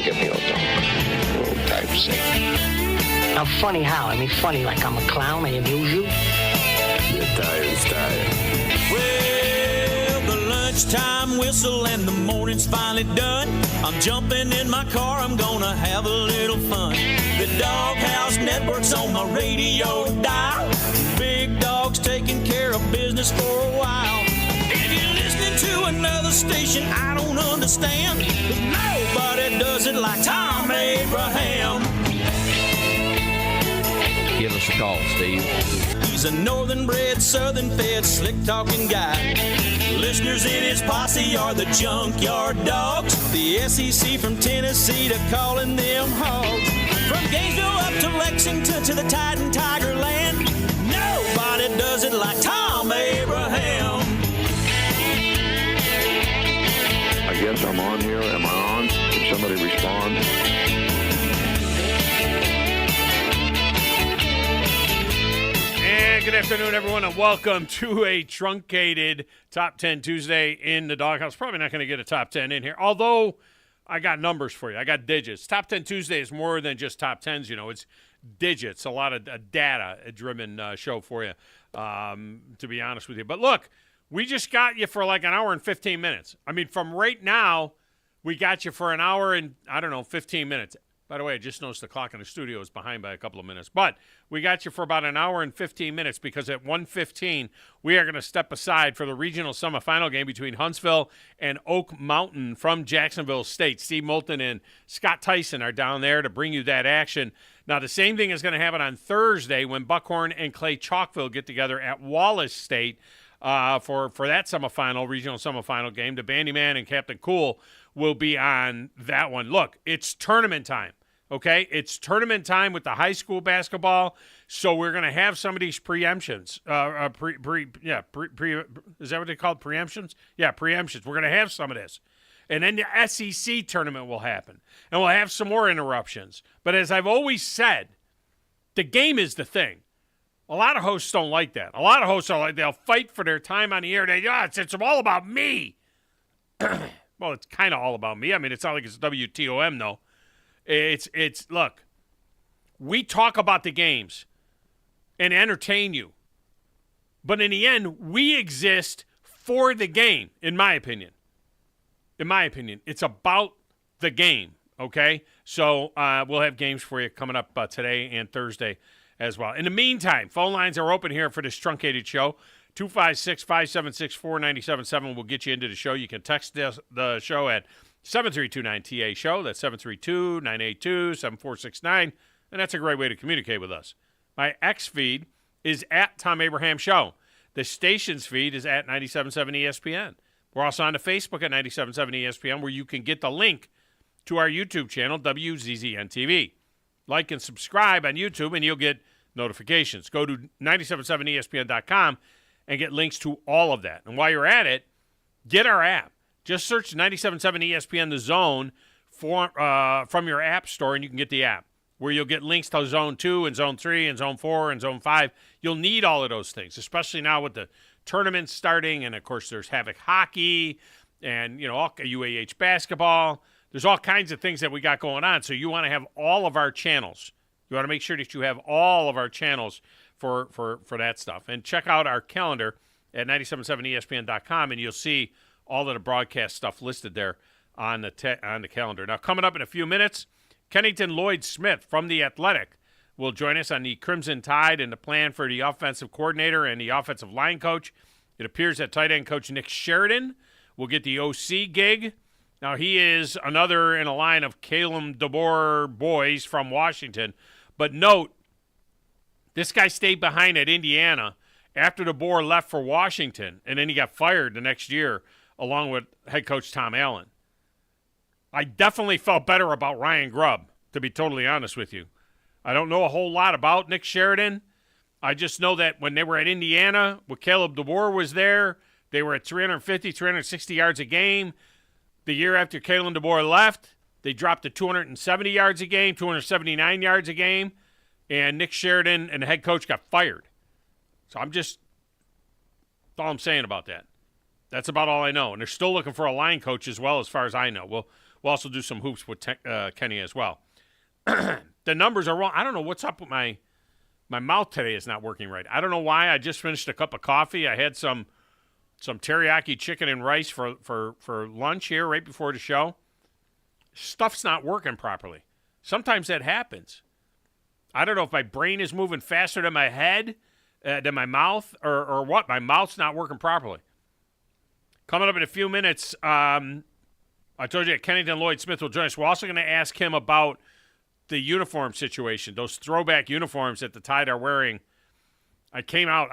give me your dog. For old time's sake. Now, funny how? I mean, funny like I'm a clown, I amuse you? You're tired. Well, the lunchtime whistle and the morning's finally done. I'm jumping in my car, I'm gonna have a little fun. The Doghouse Network's on my radio dial. Big Dog's taking care of business for a while. If you're listening to another station I don't understand, 'cause nobody does it like Thom Abraham. Give us a call, Steve. He's a northern-bred, southern-fed, slick-talking guy. Listeners in his posse are the junkyard dogs. The SEC from Tennessee to calling them hogs. From Gainesville up to Lexington to the Tide and Tiger Land, nobody does it like Thom Abraham. I guess I'm on here. Am I on? Can somebody respond? And good afternoon, everyone, and welcome to a truncated Top 10 Tuesday in the Doghouse. Probably not going to get a Top 10 in here, although I got numbers for you. I got digits. Top 10 Tuesday is more than just top 10s, you know. It's digits, a lot of data-driven show for you, to be honest with you. But look, we just got you for like an hour and 15 minutes. I mean, from right now, we got you for an hour and, 15 minutes. By the way, I just noticed the clock in the studio is behind by a couple of minutes. But we got you for about an hour and 15 minutes because at 1:15, we are going to step aside for the regional semifinal game between Huntsville and Oak Mountain from Jacksonville State. Steve Moulton and Scott Tyson are down there to bring you that action. Now, the same thing is going to happen on Thursday when Buckhorn and Clay Chalkville get together at Wallace State for that semifinal, regional semifinal game. The Bandyman and Captain Cool will be on that one. Look, it's tournament time. Okay, it's tournament time with the high school basketball, so we're going to have some of these preemptions. Is that what they call it, preemptions? Yeah, preemptions. We're going to have some of this. And then the SEC tournament will happen, and we'll have some more interruptions. But as I've always said, the game is the thing. A lot of hosts don't like that. A lot of hosts are like, they'll fight for their time on the air. It's all about me. Well, it's kind of all about me. I mean, it's not like it's WTOM, though. It's look, we talk about the games and entertain you. But in the end, we exist for the game, in my opinion. In my opinion, it's about the game, okay? So we'll have games for you coming up today and Thursday as well. In the meantime, phone lines are open here for this truncated show. 256-576-4977 will get you into the show. You can text the show at 732-9TA-SHOW. That's 732-982-7469. And that's a great way to communicate with us. My X feed is at Thom Abraham Show. The station's feed is at 97.7 ESPN. We're also on the Facebook at 97.7 ESPN, where you can get the link to our YouTube channel, WZZN TV. Like and subscribe on YouTube, and you'll get notifications. Go to 977ESPN.com and get links to all of that. And while you're at it, get our app. Just search 97.7 ESPN The Zone from your app store, and you can get the app, where you'll get links to Zone 2 and Zone 3 and Zone 4 and Zone 5. You'll need all of those things, especially now with the tournaments starting. And, of course, there's Havoc Hockey and, all UAH basketball. There's all kinds of things that we got going on. So you want to have all of our channels. You want to make sure that you have all of our channels for that stuff. And check out our calendar at 977ESPN.com, and you'll see all of the broadcast stuff listed there on the calendar. Now, coming up in a few minutes, Kennington Lloyd Smith from TheAthletic will join us on the Crimson Tide and the plan for the offensive coordinator and the offensive line coach. It appears that tight end coach Nick Sheridan will get the OC gig. Now, he is another in a line of Caleb DeBoer boys from Washington. But note, this guy stayed behind at Indiana after DeBoer left for Washington, and then he got fired the next year along with head coach Tom Allen. I definitely felt better about Ryan Grubb, to be totally honest with you. I don't know a whole lot about Nick Sheridan. I just know that when they were at Indiana, when Caleb DeBoer was there, they were at 350, 360 yards a game. The year after Caleb DeBoer left, they dropped to 270 yards a game, 279 yards a game, and Nick Sheridan and the head coach got fired. So that's all I'm saying about that. That's about all I know. And they're still looking for a line coach as well, as far as I know. We'll also do some hoops with Kenny as well. The numbers are wrong. I don't know what's up with my mouth today is not working right. I don't know why. I just finished a cup of coffee. I had some teriyaki chicken and rice for lunch here right before the show. Stuff's not working properly. Sometimes that happens. I don't know if my brain is moving faster than my head, than my mouth, or what. My mouth's not working properly. Coming up in a few minutes, I told you that Kennington Lloyd Smith will join us. We're also going to ask him about the uniform situation, those throwback uniforms that the Tide are wearing. I came out.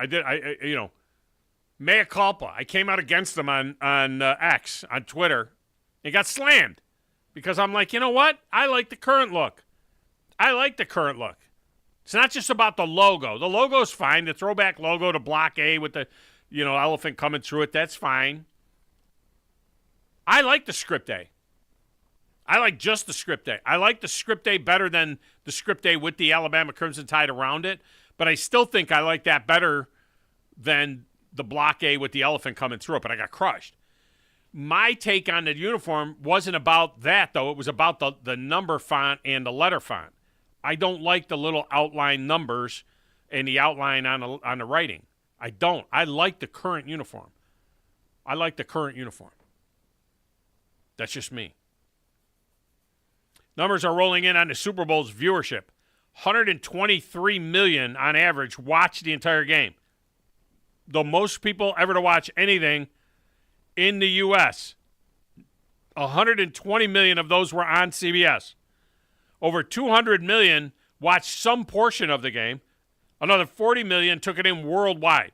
Mea culpa. I came out against them on X, on Twitter, and got slammed because I'm like, you know what? I like the current look. It's not just about the logo. The logo's fine. The throwback logo to Block A with the, elephant coming through it, that's fine. I like the script A. I like just the script A. I like the script A better than the script A with the Alabama Crimson Tide around it, but I still think I like that better than the Block A with the elephant coming through it, but I got crushed. My take on the uniform wasn't about that, though. It was about the number font and the letter font. I don't like the little outline numbers and the outline on the writing. I don't. I like the current uniform. That's just me. Numbers are rolling in on the Super Bowl's viewership. 123 million on average watched the entire game. The most people ever to watch anything in the U.S. 120 million of those were on CBS. Over 200 million watched some portion of the game. Another 40 million took it in worldwide.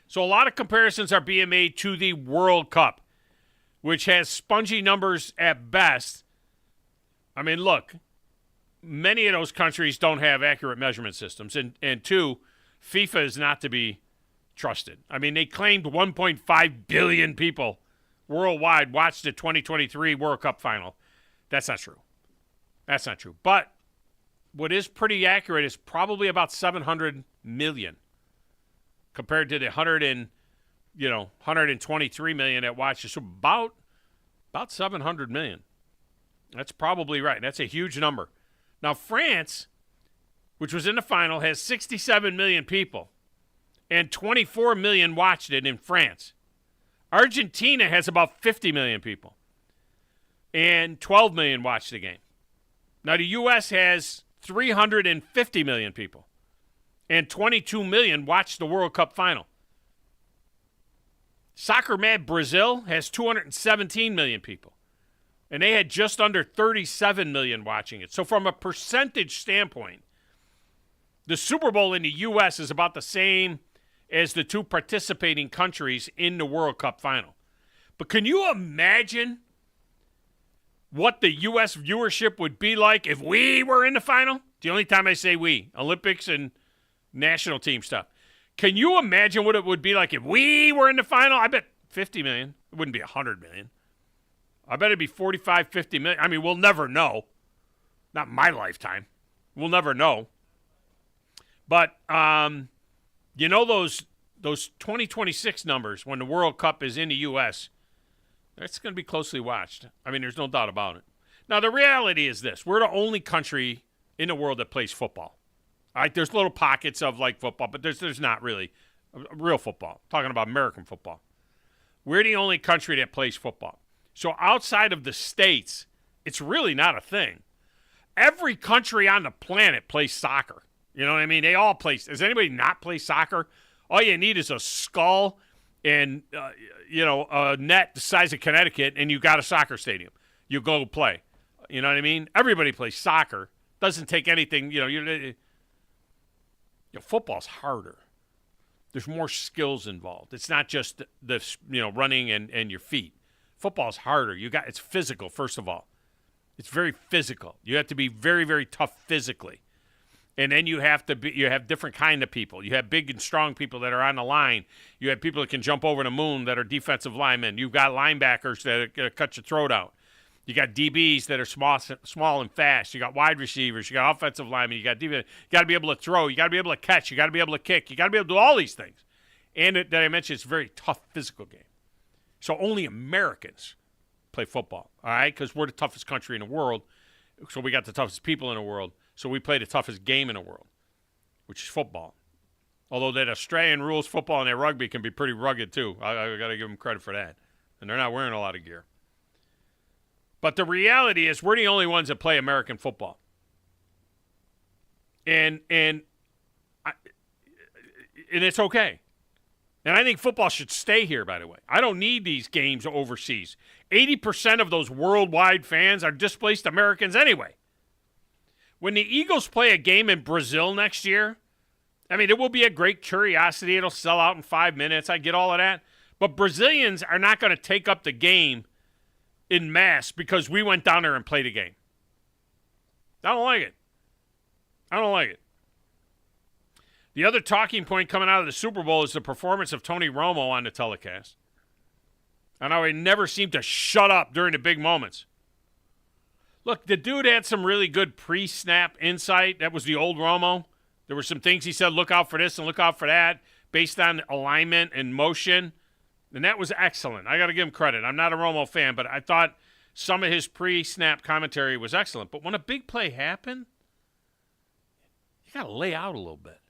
So a lot of comparisons are being made to the World Cup, which has spongy numbers at best. I mean, look, many of those countries don't have accurate measurement systems. And two, FIFA is not to be trusted. I mean, they claimed 1.5 billion people worldwide watched the 2023 World Cup final. That's not true. But what is pretty accurate is probably about 700 million compared to the 123 million that watched it. So about 700 million. That's probably right. That's a huge number. Now, France, which was in the final, has 67 million people, and 24 million watched it in France. Argentina has about 50 million people, and 12 million watched the game. Now, the U.S. has 350 million people, and 22 million watched the World Cup final. Soccer Mad Brazil has 217 million people, and they had just under 37 million watching it. So from a percentage standpoint, the Super Bowl in the U.S. is about the same as the two participating countries in the World Cup final. But can you imagine what the U.S. viewership would be like if we were in the final? The only time I say we, Olympics and national team stuff. Can you imagine what it would be like if we were in the final? I bet 50 million. It wouldn't be 100 million. I bet it'd be 45, 50 million. I mean, we'll never know. Not my lifetime. We'll never know. But, those 2026 numbers when the World Cup is in the U.S., that's going to be closely watched. I mean, there's no doubt about it. Now, the reality is this. We're the only country in the world that plays football. All right, there's little pockets of, football, but there's not really real football. I'm talking about American football. We're the only country that plays football. So outside of the States, it's really not a thing. Every country on the planet plays soccer. You know what I mean? They all play. Does anybody not play soccer? All you need is a skull and, a net the size of Connecticut, and you've got a soccer stadium. You go play. You know what I mean? Everybody plays soccer. Doesn't take anything. Football's harder. There's more skills involved. It's not just the running and your feet. Football's harder. It's physical, first of all. It's very physical. You have to be very, very tough physically. And then you have different kind of people. You have big and strong people that are on the line. You have people that can jump over the moon that are defensive linemen. You've got linebackers that cut your throat out. You got DBs that are small and fast. You got wide receivers. You got offensive linemen. You got defense. You got to be able to throw. You got to be able to catch. You got to be able to kick. You got to be able to do all these things. And that I mentioned, it's a very tough physical game. So only Americans play football, all right? Because we're the toughest country in the world, so we got the toughest people in the world, so we play the toughest game in the world, which is football. Although that Australian rules football and their rugby can be pretty rugged too. I got to give them credit for that. And they're not wearing a lot of gear. But the reality is we're the only ones that play American football. And it's okay. And I think football should stay here, by the way. I don't need these games overseas. 80% of those worldwide fans are displaced Americans anyway. When the Eagles play a game in Brazil next year, I mean, it will be a great curiosity. It'll sell out in 5 minutes. I get all of that. But Brazilians are not going to take up the game in mass because we went down there and played a game. I don't like it. I don't like it. The other talking point coming out of the Super Bowl is the performance of Tony Romo on the telecast. And how he never seemed to shut up during the big moments. Look, the dude had some really good pre-snap insight. That was the old Romo. There were some things he said, look out for this and look out for that, based on alignment and motion. And that was excellent. I got to give him credit. I'm not a Romo fan, but I thought some of his pre-snap commentary was excellent. But when a big play happened, you got to lay out a little bit.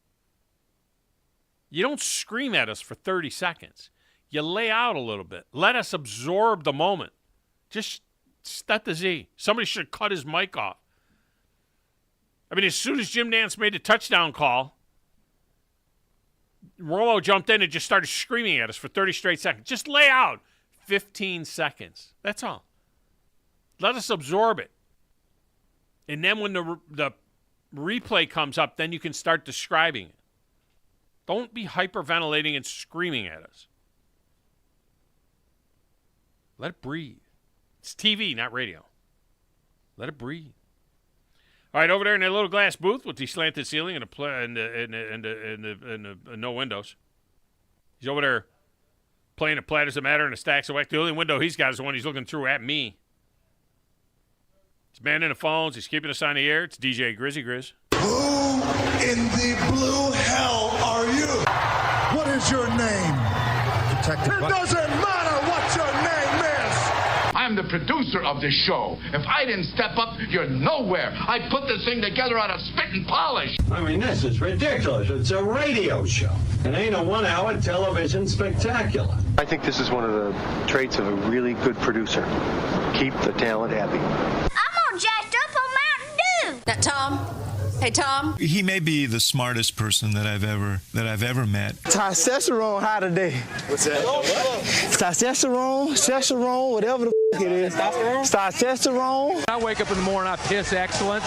You don't scream at us for 30 seconds. You lay out a little bit. Let us absorb the moment. Just set the Z. Somebody should cut his mic off. I mean, as soon as Jim Nantz made the touchdown call, Romo jumped in and just started screaming at us for 30 straight seconds. Just lay out 15 seconds. That's all. Let us absorb it. And then when the replay comes up, then you can start describing it. Don't be hyperventilating and screaming at us. Let it breathe. It's TV, not radio. Let it breathe. All right, over there in that little glass booth with the slanted ceiling and the no windows. He's over there playing a Platters That Matter and a Stacks of Wax. The only window he's got is the one he's looking through at me. He's manning the phones. He's keeping us on the air. It's DJ Grizzy Grizz. Who in the blue hell are you? What is your name? Detective. It doesn't matter what your name is. I'm the producer of this show. If I didn't step up, you're nowhere. I put this thing together out of spit and polish. I mean, this is ridiculous. It's a radio show. It ain't a 1-hour television spectacular. I think this is one of the traits of a really good producer. Keep the talent happy. I'm all jacked up on Mountain Dew. That Thom. Hey, Thom. He may be the smartest person that I've ever met. Testosterone high today. What's that? Testosterone, whatever the it is. Testosterone. I wake up in the morning, I piss excellence.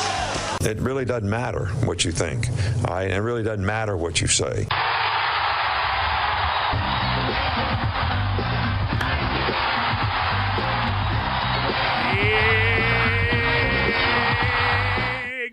It really doesn't matter what you think. It really doesn't matter what you say.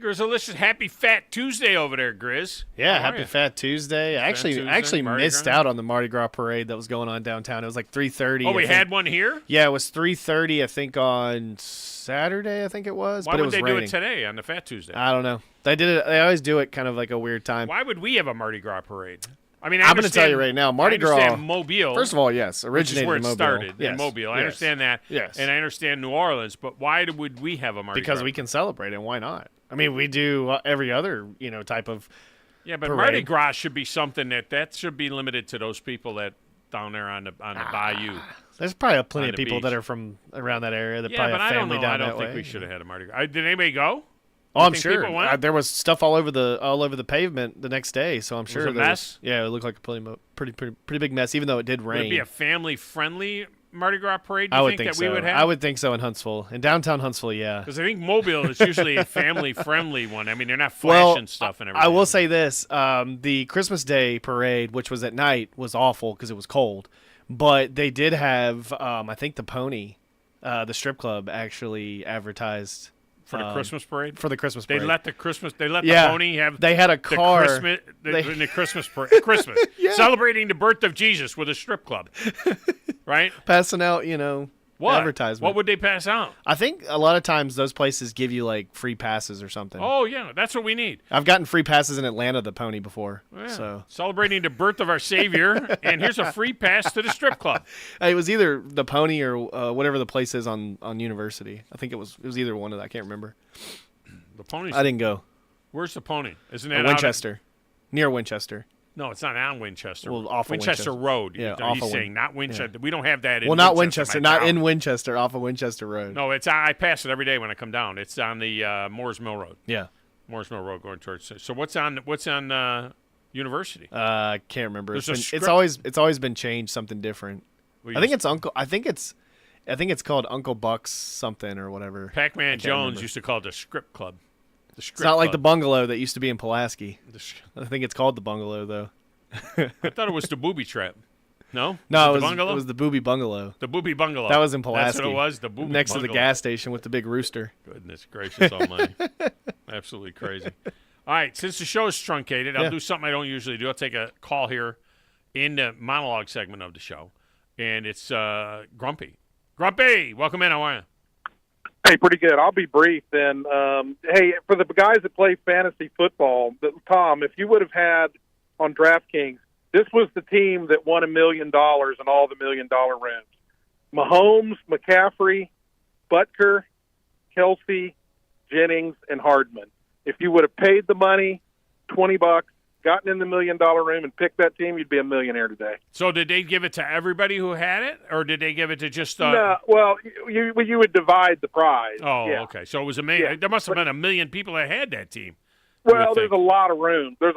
Grizzlicious, happy Fat Tuesday over there, Grizz. Yeah, happy Fat Tuesday. I actually missed out on the Mardi Gras parade that was going on downtown. It was like 3:30. Oh, we had one here? Yeah, it was 3:30, I think, on Saturday, I think it was. Why but it would was they raining. do it today on the Fat Tuesday? I don't know. They did it. They always do it kind of like a weird time. Why would we have a Mardi Gras parade? I mean, I'm going to tell you right now, Mardi Gras. Mobile. First of all, yes, originated where it in Mobile. started Yes. in Mobile. I Yes. understand that. Yes. And I understand New Orleans, but why would we have a Mardi Gras? Because we can celebrate it. Why not? I mean, we do every other, type of. Yeah, but parade. Mardi Gras should be something that should be limited to those people that down there on the bayou. There's probably plenty of people beach. that are from around that area that Yeah, probably but have I don't family know. down I don't that think way. we should have had a Mardi Gras. Did anybody go? Oh, I'm think sure. people went? There was stuff all over the pavement the next day, so I'm sure Was it a mess? Yeah, it looked like a pretty big mess, even though it did rain. Would it be a family-friendly Mardi Gras parade? Do I you would think that so. we would have? I would think so in Huntsville, in downtown Huntsville. Yeah, because I think Mobile is usually a family-friendly one. I mean, they're not flashing stuff and everything. I will say this: the Christmas Day parade, which was at night, was awful because it was cold. But they did have, I think, the Pony, the strip club, actually advertised. For the Christmas parade? For the Christmas parade. They let the Pony have they had a car. The Christmas parade. Christmas. Yeah. Celebrating the birth of Jesus with a strip club. Right? Passing out, What? advertisement. What would they pass out? I think a lot of times those places give you like free passes or something. Oh, yeah. That's what we need. I've gotten free passes in Atlanta, the Pony, before. Yeah. So Celebrating the birth of our Savior, and here's a free pass to the strip club. It was either the Pony or whatever the place is on University. I think it was either one of that. I can't remember. The Pony's. I didn't go. Where's the Pony? Isn't that Winchester? Near Winchester. No, it's not on Winchester. Well, off of Winchester Road. Yeah, He's saying not Winchester. Yeah. We don't have that in not Winchester. Not in Winchester, off of Winchester Road. No, I pass it every day when I come down. It's on the Moores Mill Road. Yeah. Moores Mill Road going towards. So what's on University? I can't remember. It's always been changed, something different. Well, I think it's called Uncle Buck's something or whatever. Pac-Man Jones used to call it the Script Club. It's not like the bungalow that used to be in Pulaski. I think it's called the bungalow, though. I thought it was the Booby Trap. No? No, it was the Booby Bungalow. The Booby Bungalow. That was in Pulaski. That's what it was, the Booby Next Bungalow. to the gas station with the big rooster. Goodness gracious almighty. Absolutely crazy. All right, since the show is truncated, I'll do something I don't usually do. I'll take a call here in the monologue segment of the show, and it's Grumpy. Grumpy, welcome in. How are you? Hey, pretty good. I'll be brief then. Hey, for the guys that play fantasy football, Tom, if you would have had on DraftKings, this was the team that won $1 million in all the $1 million rooms. Mahomes, McCaffrey, Butker, Kelsey, Jennings, and Hardman. If you would have paid the money, $20, gotten in the $1 million room and picked that team, you'd be a millionaire today. So did they give it to everybody who had it, or did they give it to just No, well, you would divide the prize. Oh, yeah. okay. So it was a million. Yeah. There must have been 1 million people that had that team. Well, there's a lot of room. There's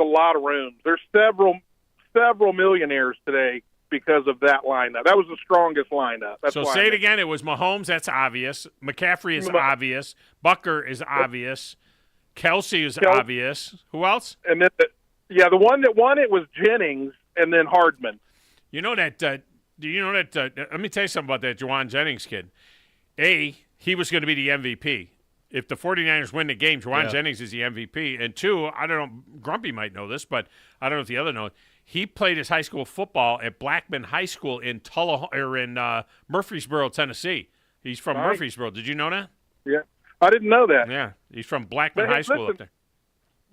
several millionaires today because of that lineup. That was the strongest lineup. That's so why say it again. It was Mahomes. That's obvious. McCaffrey is obvious. Butker is obvious. Kelsey is obvious. Who else? And then the one that won it was Jennings, and then Hardman. You know that? Do you know that? Let me tell you something about that Juwan Jennings kid. He was going to be the MVP. If the 49ers win the game, Juwan Jennings is the MVP. And two, I don't know, Grumpy might know this, but I don't know if the other knows. He played his high school football at Blackman High School in Murfreesboro, Tennessee. He's from Murfreesboro. Did you know that? Yeah, I didn't know that. Yeah, he's from Blackman High School up there.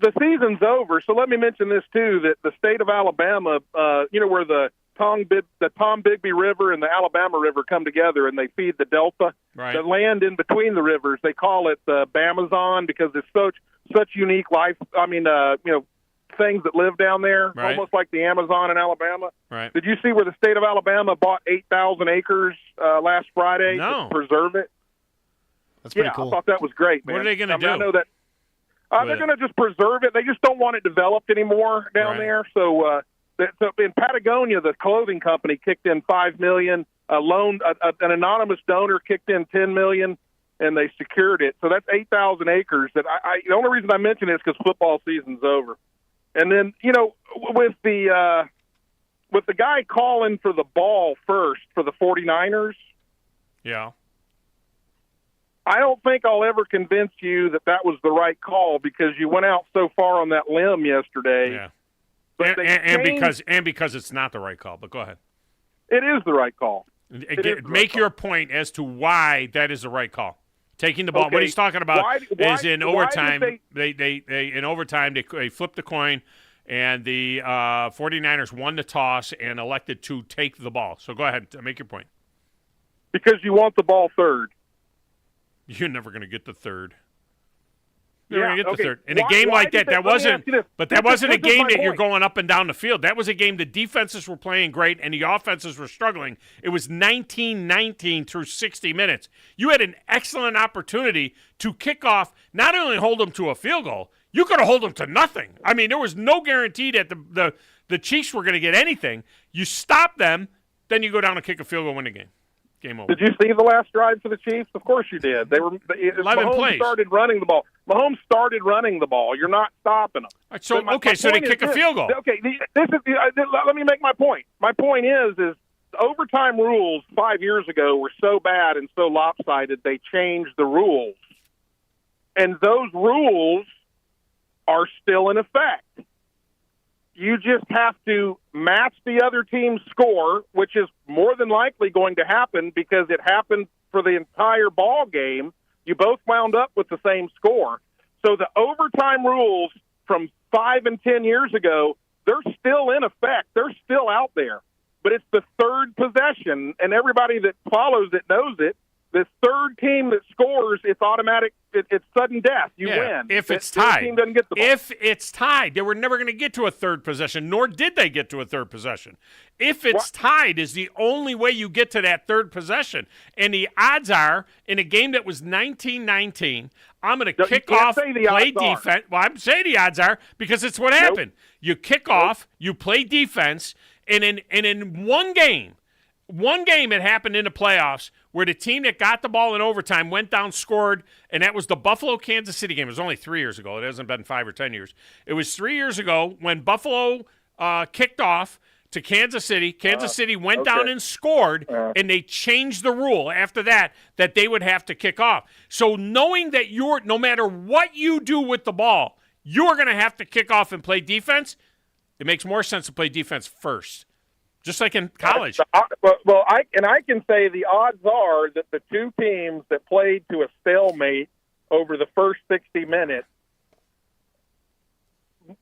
The season's over, so let me mention this too: that the state of Alabama, where the Tom Bigby River and the Alabama River come together and they feed the Delta. Right. The land in between the rivers, they call it the Bamazon because it's such unique life. I mean, things that live down there, almost like the Amazon in Alabama. Right. Did you see where the state of Alabama bought 8,000 acres last Friday to preserve it? That's pretty cool. I thought that was great, man. What are they going to do? I know that they're going to just preserve it. They just don't want it developed anymore down there. So in Patagonia, the clothing company kicked in $5 million. An anonymous donor kicked in $10 million, and they secured it. So that's 8,000 acres. That the only reason I mention it is because football season's over. And then with the guy calling for the ball first for the 49ers. Yeah. I don't think I'll ever convince you that was the right call because you went out so far on that limb yesterday. Yeah. But because it's not the right call. But go ahead. It is the right call. Make your point as to why that is the right call. Taking the ball. Okay. What he's talking about is in overtime. In overtime they flipped the coin, and the 49ers won the toss and elected to take the ball. So go ahead, make your point. Because you want the ball third. You're never going to get the third. You're going to get the third. In a game like that wasn't a game that you're going up and down the field. That was a game the defenses were playing great and the offenses were struggling. It was 19-19 through 60 minutes. You had an excellent opportunity to kick off, not only hold them to a field goal, you could have held them to nothing. I mean, there was no guarantee that the Chiefs were going to get anything. You stop them, then you go down and kick a field goal, win the game. Game over. Did you see the last drive for the Chiefs? Of course you did. 11 Mahomes plays. started running the ball. Mahomes started running the ball. You're not stopping them. Right, so they kick a field goal. Okay, let me make my point. My point is overtime rules 5 years ago were so bad and so lopsided they changed the rules. And those rules are still in effect. You just have to match the other team's score, which is more than likely going to happen because it happened for the entire ball game. You both wound up with the same score. So the overtime rules from 5 and 10 years ago, they're still in effect. They're still out there. But it's the third possession, and everybody that follows it knows it. The third team that scores, it's automatic. It's sudden death. You win. If it's The third tied. team doesn't get the ball. If it's tied, they were never going to get to a third possession, nor did they get to a third possession. If it's tied is the only way you get to that third possession. And the odds are, in a game that was 19-19, I'm going to kick off, play defense. Well, I'm saying the odds are because it's what happened. You kick off, you play defense, and in one game it happened in the playoffs where the team that got the ball in overtime went down, scored, and that was the Buffalo-Kansas City game. It was only 3 years ago. It hasn't been 5 or 10 years. It was 3 years ago when Buffalo kicked off to Kansas City. Kansas City went down and scored, and they changed the rule after that they would have to kick off. So knowing that no matter what you do with the ball, you're going to have to kick off and play defense, it makes more sense to play defense first. Just like in college. Well, I can say the odds are that the two teams that played to a stalemate over the first 60 minutes,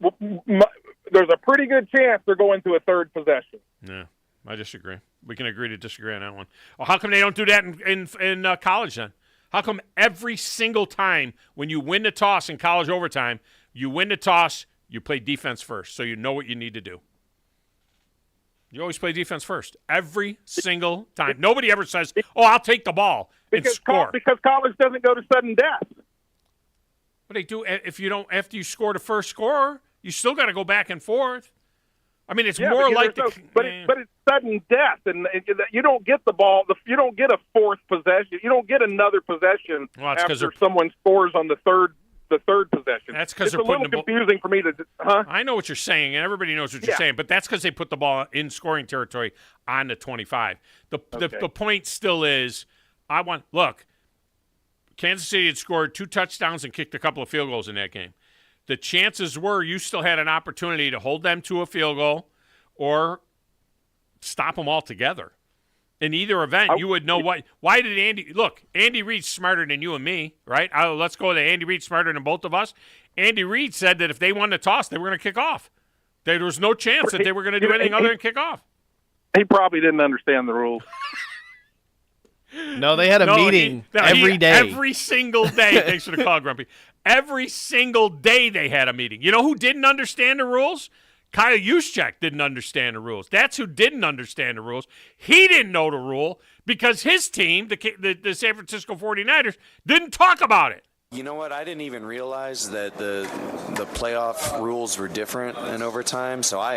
there's a pretty good chance they're going to a third possession. Yeah, I disagree. We can agree to disagree on that one. Well, how come they don't do that in college then? How come every single time when you win the toss in college overtime, you win the toss, you play defense first, so you know what you need to do? You always play defense first. Every single time. Nobody ever says, I'll take the ball and score. Because college doesn't go to sudden death. But they do after you score the first score, you still got to go back and forth. I mean, it's more like but it's sudden death, and you don't get the ball. You don't get a fourth possession. You don't get another possession after someone scores on the third possession. That's because they're a little confusing for me to. I know what you're saying, and everybody knows what you're saying, but that's because they put the ball in scoring territory on the 25. The point still is, Kansas City had scored 2 touchdowns and kicked a couple of field goals in that game. The chances were you still had an opportunity to hold them to a field goal or stop them altogether. In either event, you would know why did Andy Reid's smarter than you and me, right? Let's go to Andy Reid smarter than both of us. Andy Reid said that if they won the toss, they were going to kick off. There was no chance that they were going to do anything other than kick off. He probably didn't understand the rules. No, they had a meeting every day. Every single day. Thanks for the call, Grumpy. Every single day they had a meeting. You know who didn't understand the rules? Kyle Juszczyk didn't understand the rules. That's who didn't understand the rules. He didn't know the rule because his team, the San Francisco 49ers, didn't talk about it. You know what? I didn't even realize that the playoff rules were different in overtime, so I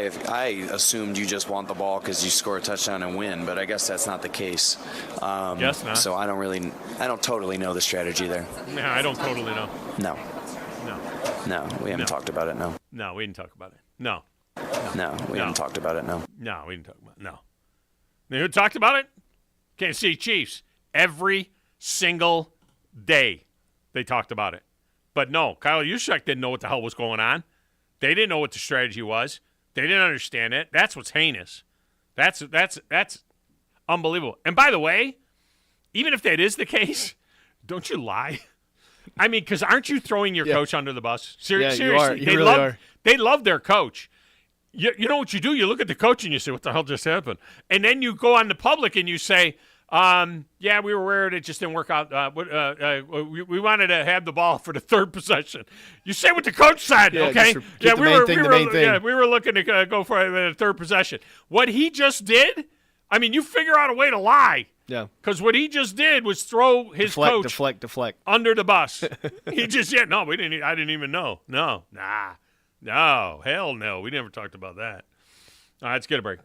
assumed you just want the ball because you score a touchdown and win, but I guess that's not the case. Guess not. So I don't totally know the strategy there. No, I don't totally know. No, we haven't talked about it, no. No, we didn't talk about it. No, we haven't talked about it, no. No, we didn't talk about it, no. You know who talked about it? Kansas City Chiefs. Every single day. They talked about it. But no, Kyle Juszczyk didn't know what the hell was going on. They didn't know what the strategy was. They didn't understand it. That's what's heinous. That's unbelievable. And by the way, even if that is the case, don't you lie? I mean, because aren't you throwing your coach under the bus? Seriously, you are. You really are. They love their coach. You know what you do? You look at the coach and you say, what the hell just happened? And then you go on the public and you say, we were aware it just didn't work out. We wanted to have the ball for the third possession. You say what the coach said, okay? We were looking to go for a third possession. What he just did, I mean, you figure out a way to lie. Yeah. Because what he just did was throw his coach deflect under the bus. He just I didn't even know. No, hell no. We never talked about that. All right, let's get a break.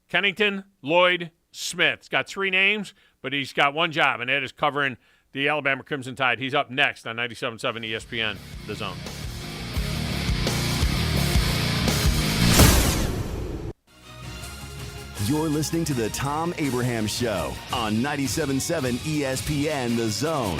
Kennington, Lloyd, Smith. He's got 3 names, but he's got one job, and that is covering the Alabama Crimson Tide. He's up next on 97.7 ESPN, The Zone. You're listening to the Thom Abraham Show on 97.7 ESPN, The Zone.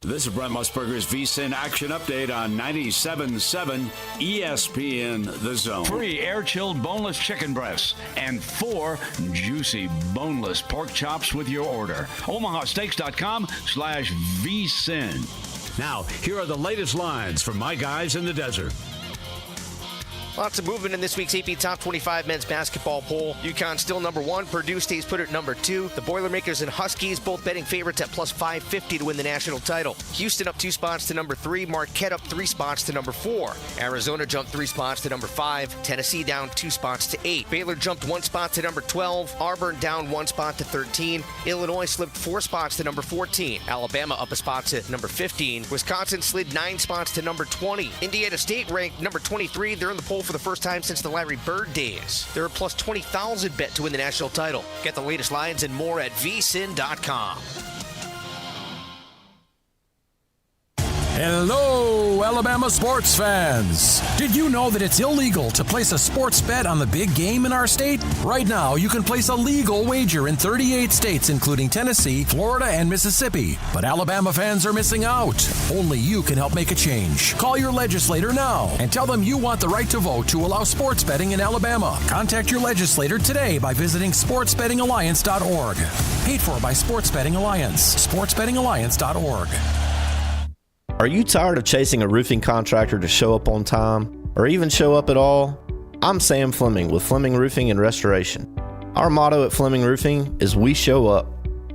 This is Brent Musburger's VSiN Action Update on 97.7 ESPN The Zone. Free air-chilled boneless chicken breasts and 4 juicy boneless pork chops with your order. OmahaSteaks.com/VSiN. Now, here are the latest lines from my guys in the desert. Lots of movement in this week's AP Top 25 men's basketball poll. UConn still number 1. Purdue stays put at number 2. The Boilermakers and Huskies both betting favorites at plus 550 to win the national title. Houston up 2 spots to number 3. Marquette up 3 spots to number 4. Arizona jumped 3 spots to number 5. Tennessee down 2 spots to 8. Baylor jumped 1 spot to number 12. Auburn down 1 spot to 13. Illinois slipped 4 spots to number 14. Alabama up a spot to number 15. Wisconsin slid 9 spots to number 20. Indiana State ranked number 23. They're in the poll for the first time since the Larry Bird days. They're a plus 20,000 bet to win the national title. Get the latest lines and more at vsin.com. Hello, Alabama sports fans. Did you know that it's illegal to place a sports bet on the big game in our state? Right now, you can place a legal wager in 38 states, including Tennessee, Florida, and Mississippi. But Alabama fans are missing out. Only you can help make a change. Call your legislator now and tell them you want the right to vote to allow sports betting in Alabama. Contact your legislator today by visiting sportsbettingalliance.org. Paid for by Sports Betting Alliance. sportsbettingalliance.org. Are you tired of chasing a roofing contractor to show up on time, or even show up at all? I'm Sam Fleming with Fleming Roofing and Restoration. Our motto at Fleming Roofing is we show up.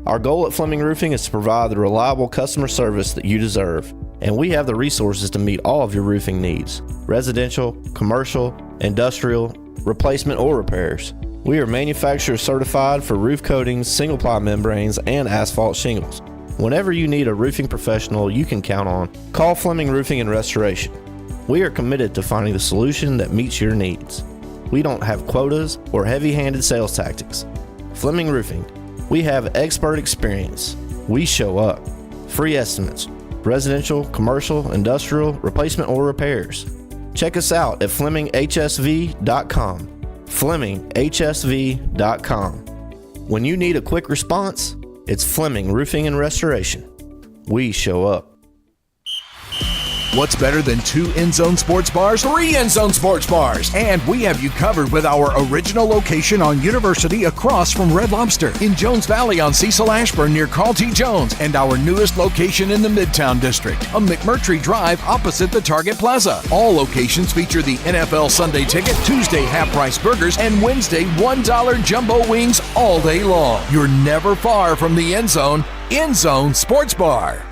Our goal at Fleming Roofing is to provide the reliable customer service that you deserve, and we have the resources to meet all of your roofing needs: residential, commercial, industrial, replacement, or repairs. We are manufacturer certified for roof coatings, single-ply membranes, and asphalt shingles. Whenever you need a roofing professional you can count on, call Fleming Roofing and Restoration. We are committed to finding the solution that meets your needs. We don't have quotas or heavy-handed sales tactics. Fleming Roofing, we have expert experience. We show up. Free estimates, residential, commercial, industrial, replacement, or repairs. Check us out at FlemingHSV.com. FlemingHSV.com. When you need a quick response, it's Fleming Roofing and Restoration. We show up. What's better than 2 end-zone sports bars? 3 end-zone sports bars. And we have you covered with our original location on University across from Red Lobster, in Jones Valley on Cecil Ashburn near Carl T. Jones, and our newest location in the Midtown District on McMurtry Drive opposite the Target Plaza. All locations feature the NFL Sunday Ticket, Tuesday half-price burgers, and Wednesday $1 jumbo wings all day long. You're never far from the end zone. End Zone Sports Bar.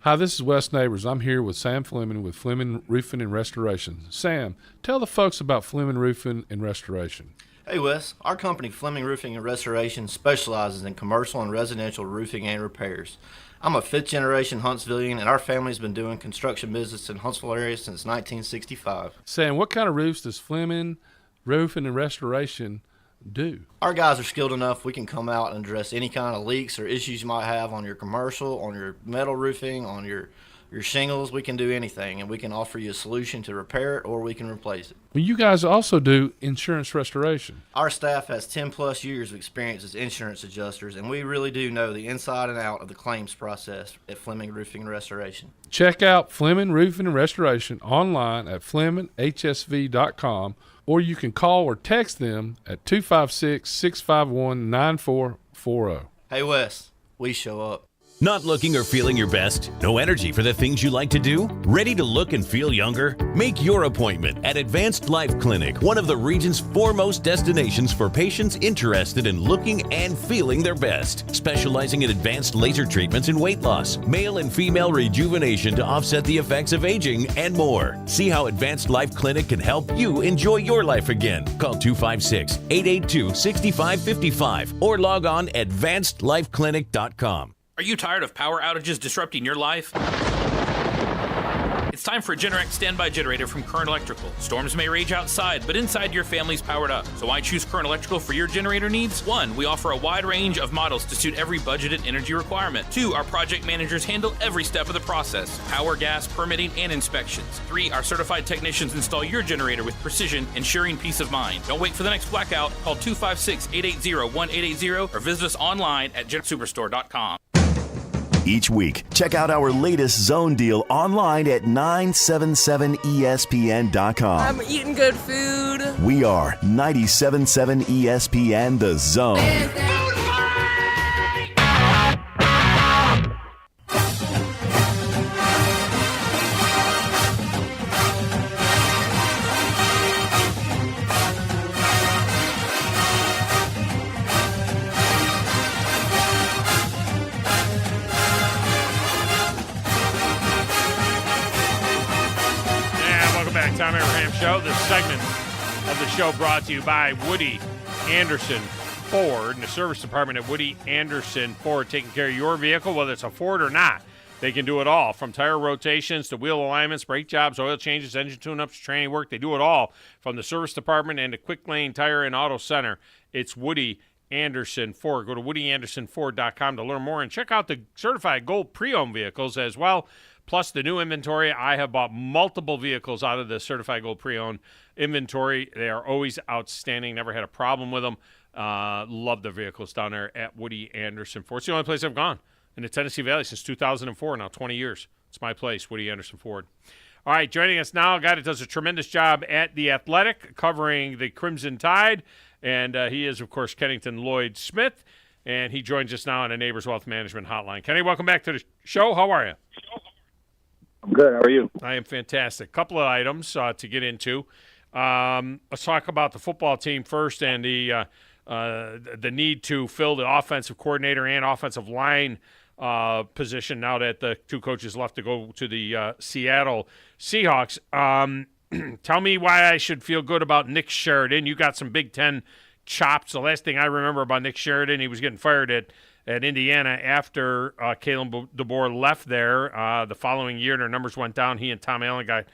Hi, this is Wes Neighbors. I'm here with Sam Fleming with Fleming Roofing and Restoration. Sam, tell the folks about Fleming Roofing and Restoration. Hey Wes, our company Fleming Roofing and Restoration specializes in commercial and residential roofing and repairs. I'm a 5th generation Huntsvillian, and our family's been doing construction business in Huntsville area since 1965. Sam, what kind of roofs does Fleming Roofing and Restoration do? Our guys are skilled enough. We can come out and address any kind of leaks or issues you might have on your commercial, on your metal roofing, on your shingles. We can do anything, and we can offer you a solution to repair it, or we can replace it. Well, you guys also do insurance restoration. Our staff has 10 plus years of experience as insurance adjusters, and we really do know the inside and out of the claims process at Fleming Roofing and Restoration. Check out Fleming Roofing and Restoration online at FlemingHSV.com, or you can call or text them at 256-651-9440. Hey Wes, we show up. Not looking or feeling your best? No energy for the things you like to do? Ready to look and feel younger? Make your appointment at Advanced Life Clinic, one of the region's foremost destinations for patients interested in looking and feeling their best. Specializing in advanced laser treatments and weight loss, male and female rejuvenation to offset the effects of aging, and more. See how Advanced Life Clinic can help you enjoy your life again. Call 256-882-6555 or log on advancedlifeclinic.com. Are you tired of power outages disrupting your life? It's time for a Generac standby generator from Current Electrical. Storms may rage outside, but inside your family's powered up. So why choose Current Electrical for your generator needs? 1, we offer a wide range of models to suit every budget and energy requirement. 2, our project managers handle every step of the process: power, gas, permitting, and inspections. 3, our certified technicians install your generator with precision, ensuring peace of mind. Don't wait for the next blackout. Call 256-880-1880 or visit us online at GenSuperstore.com. each week. Check out our latest zone deal online at 977ESPN.com. I'm eating good food. We are 97.7 ESPN The Zone. Thom Abraham Show. This segment of the show brought to you by Woody Anderson Ford and the service department at Woody Anderson Ford, taking care of your vehicle, whether it's a Ford or not. They can do it all, from tire rotations to wheel alignments, brake jobs, oil changes, engine tune-ups, training work. They do it all from the service department and the Quick Lane Tire and Auto Center. It's Woody Anderson Ford. Go to WoodyAndersonFord.com to learn more and check out the certified gold pre-owned vehicles as well. Plus the new inventory. I have bought multiple vehicles out of the Certified Gold Pre-Owned inventory. They are always outstanding. Never had a problem with them. Love the vehicles down there at Woody Anderson Ford. It's the only place I've gone in the Tennessee Valley since 2004, now 20 years. It's my place, Woody Anderson Ford. All right, joining us now, a guy that does a tremendous job at The Athletic, covering the Crimson Tide, and he is, of course, Kennington Lloyd Smith, and he joins us now on a Neighbors Wealth Management Hotline. Kenny, welcome back to the show. How are you? I'm good. How are you? I am fantastic. Couple of items to get into. Let's talk about the football team first and the need to fill the offensive coordinator and offensive line position now that the two coaches left to go to the Seattle Seahawks. Tell me why I should feel good about Nick Sheridan. You got some Big Ten chops. The last thing I remember about Nick Sheridan, he was getting fired at Indiana after Kalen DeBoer left there. The following year, their numbers went down. He and Tom Allen got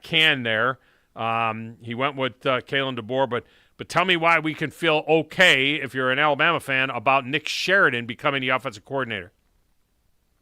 canned there. He went with Kalen DeBoer, but tell me why we can feel okay, if you're an Alabama fan, about Nick Sheridan becoming the offensive coordinator.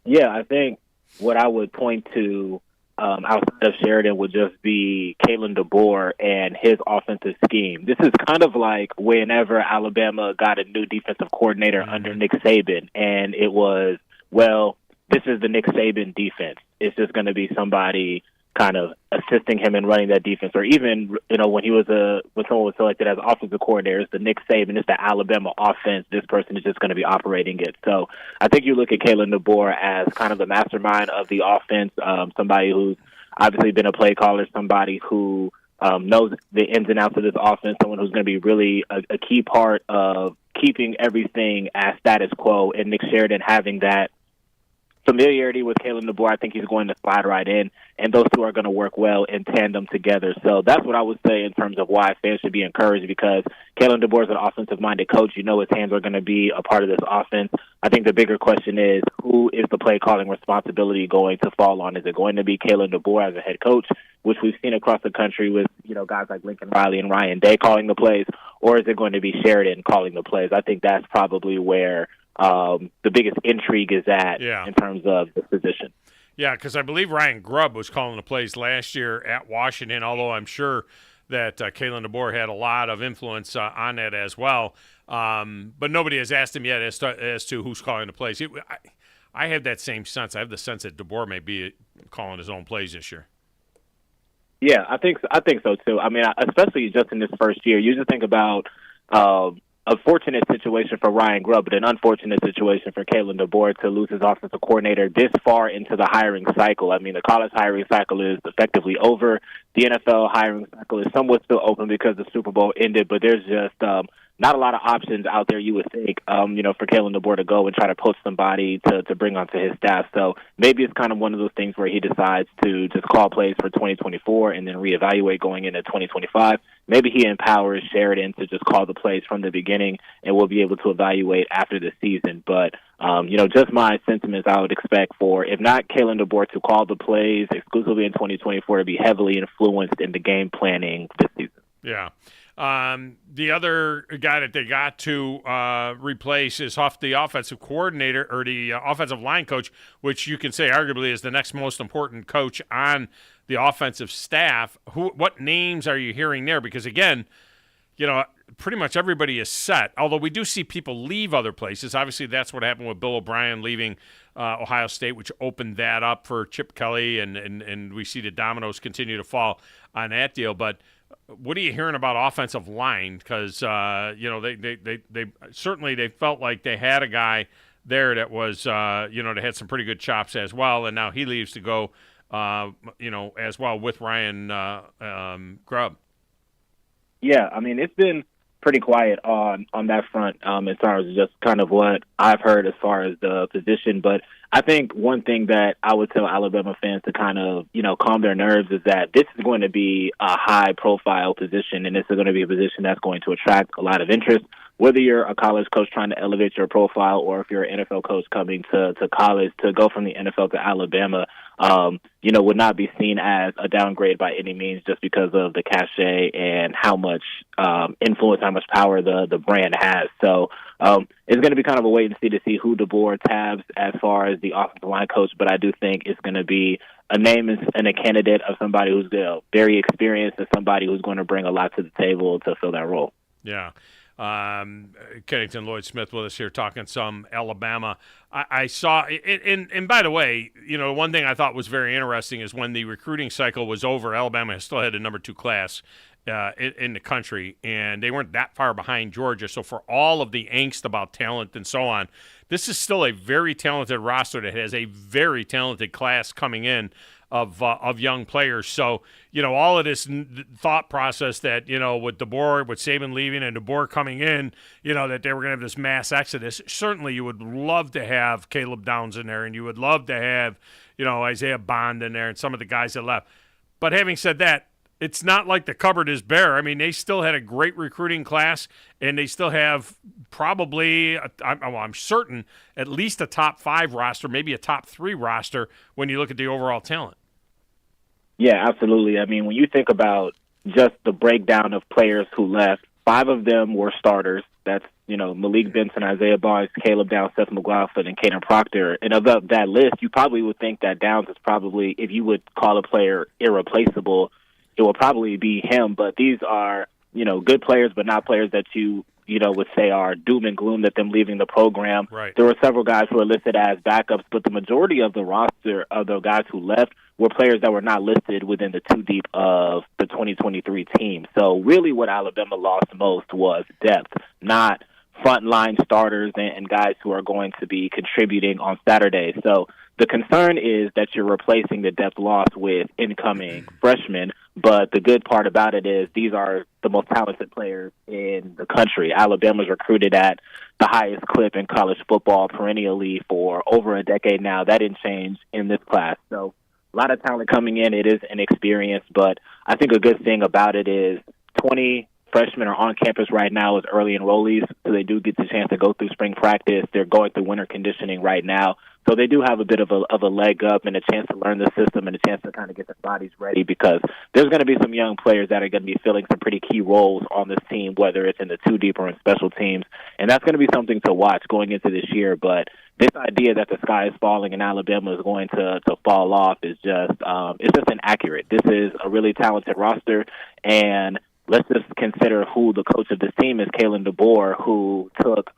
Yeah, I think what I would point to outside of Sheridan would just be Kalen DeBoer and his offensive scheme. This is kind of like whenever Alabama got a new defensive coordinator under Nick Saban, and it was, well, this is the Nick Saban defense. It's just going to be somebody kind of assisting him in running that defense, or even, when someone was selected as offensive coordinator, it's the Nick Saban, it's the Alabama offense. This person is just going to be operating it. So I think you look at Kalen DeBoer as kind of the mastermind of the offense, somebody who's obviously been a play caller, somebody who knows the ins and outs of this offense, someone who's going to be really a key part of keeping everything as status quo, and Nick Sheridan having that familiarity with Kalen DeBoer. I think he's going to slide right in, and those two are going to work well in tandem together. So that's what I would say in terms of why fans should be encouraged, because Kalen DeBoer is an offensive-minded coach. His hands are going to be a part of this offense. I think the bigger question is, who is the play-calling responsibility going to fall on? Is it going to be Kalen DeBoer as a head coach, which we've seen across the country with guys like Lincoln Riley and Ryan Day calling the plays, or is it going to be Sheridan calling the plays? I think that's probably where the biggest intrigue is at in terms of the position. Yeah, because I believe Ryan Grubb was calling the plays last year at Washington, although I'm sure that Kalen DeBoer had a lot of influence on that as well. But nobody has asked him yet as to who's calling the plays. I have that same sense. I have the sense that DeBoer may be calling his own plays this year. Yeah, I think so too. I mean, especially just in this first year, you just think about a fortunate situation for Ryan Grubb, but an unfortunate situation for Kalen DeBoer to lose his offensive coordinator this far into the hiring cycle. I mean, the college hiring cycle is effectively over. The NFL hiring cycle is somewhat still open because the Super Bowl ended, but there's just not a lot of options out there, you would think, for Kalen DeBoer to go and try to poach somebody to bring onto his staff. So maybe it's kind of one of those things where he decides to just call plays for 2024 and then reevaluate going into 2025. Maybe he empowers Sheridan to just call the plays from the beginning, and we'll be able to evaluate after the season. But, just my sentiments, I would expect for, if not Kalen DeBoer to call the plays exclusively in 2024, to be heavily influenced in the game planning this season. Yeah. The other guy that they got to replace is the offensive coordinator, or the offensive line coach, which you can say arguably is the next most important coach on the offensive staff. What names are you hearing there? Because, again, pretty much everybody is set, although we do see people leave other places. Obviously, that's what happened with Bill O'Brien leaving Ohio State, which opened that up for Chip Kelly, and we see the dominoes continue to fall on that deal. But what are you hearing about offensive line? Because they certainly they felt like they had a guy there that was that had some pretty good chops as well, and now he leaves to go as well with Ryan Grubb. Yeah, I mean, it's been pretty quiet on that front as far as just kind of what I've heard as far as the position. But I think one thing that I would tell Alabama fans to kind of, calm their nerves is that this is going to be a high-profile position, and this is going to be a position that's going to attract a lot of interest. Whether you're a college coach trying to elevate your profile or if you're an NFL coach coming to college, to go from the NFL to Alabama, would not be seen as a downgrade by any means just because of the cachet and how much influence, how much power the brand has. So it's going to be kind of a wait and see to see who DeBoer tabs as far as the offensive line coach, but I do think it's going to be a name and a candidate of somebody who's very experienced and somebody who's going to bring a lot to the table to fill that role. Yeah. Kennington, Lloyd Smith with us here talking some Alabama. I saw, and by the way, one thing I thought was very interesting is when the recruiting cycle was over, Alabama still had the number 2 class in the country, and they weren't that far behind Georgia. So for all of the angst about talent and so on, this is still a very talented roster that has a very talented class coming in of young players. So, all of this thought process that, with DeBoer, with Saban leaving and DeBoer coming in, that they were going to have this mass exodus. Certainly you would love to have Caleb Downs in there, and you would love to have, Isaiah Bond in there and some of the guys that left. But having said that, it's not like the cupboard is bare. I mean, they still had a great recruiting class, and they still have probably, I'm certain, at least a top 5 roster, maybe a top 3 roster when you look at the overall talent. Yeah, absolutely. I mean, when you think about just the breakdown of players who left, 5 of them were starters. That's, Malik Benson, Isaiah Barnes, Caleb Downs, Seth McLaughlin, and Caden Proctor. And of that list, you probably would think that Downs is probably, if you would call a player irreplaceable, it will probably be him. But these are, good players, but not players that you would say are doom and gloom that them leaving the program. Right. There were several guys who were listed as backups, but the majority of the roster of the guys who left were players that were not listed within the 2 deep of the 2023 team. So really what Alabama lost most was depth, not frontline starters and guys who are going to be contributing on Saturday. So the concern is that you're replacing the depth loss with incoming freshmen, but the good part about it is these are the most talented players in the country. Alabama's recruited at the highest clip in college football perennially for over a decade now. That didn't change in this class. So a lot of talent coming in. It is an experience, but I think a good thing about it is 20 freshmen are on campus right now as early enrollees, so they do get the chance to go through spring practice. They're going through winter conditioning right now, so they do have a bit of a leg up and a chance to learn the system and a chance to kind of get their bodies ready, because there's going to be some young players that are going to be filling some pretty key roles on this team, whether it's in the 2 deep or in special teams, and that's going to be something to watch going into this year. But this idea that the sky is falling and Alabama is going to fall off is just it's just inaccurate. This is a really talented roster, and let's just consider who the coach of this team is, Kalen DeBoer, who took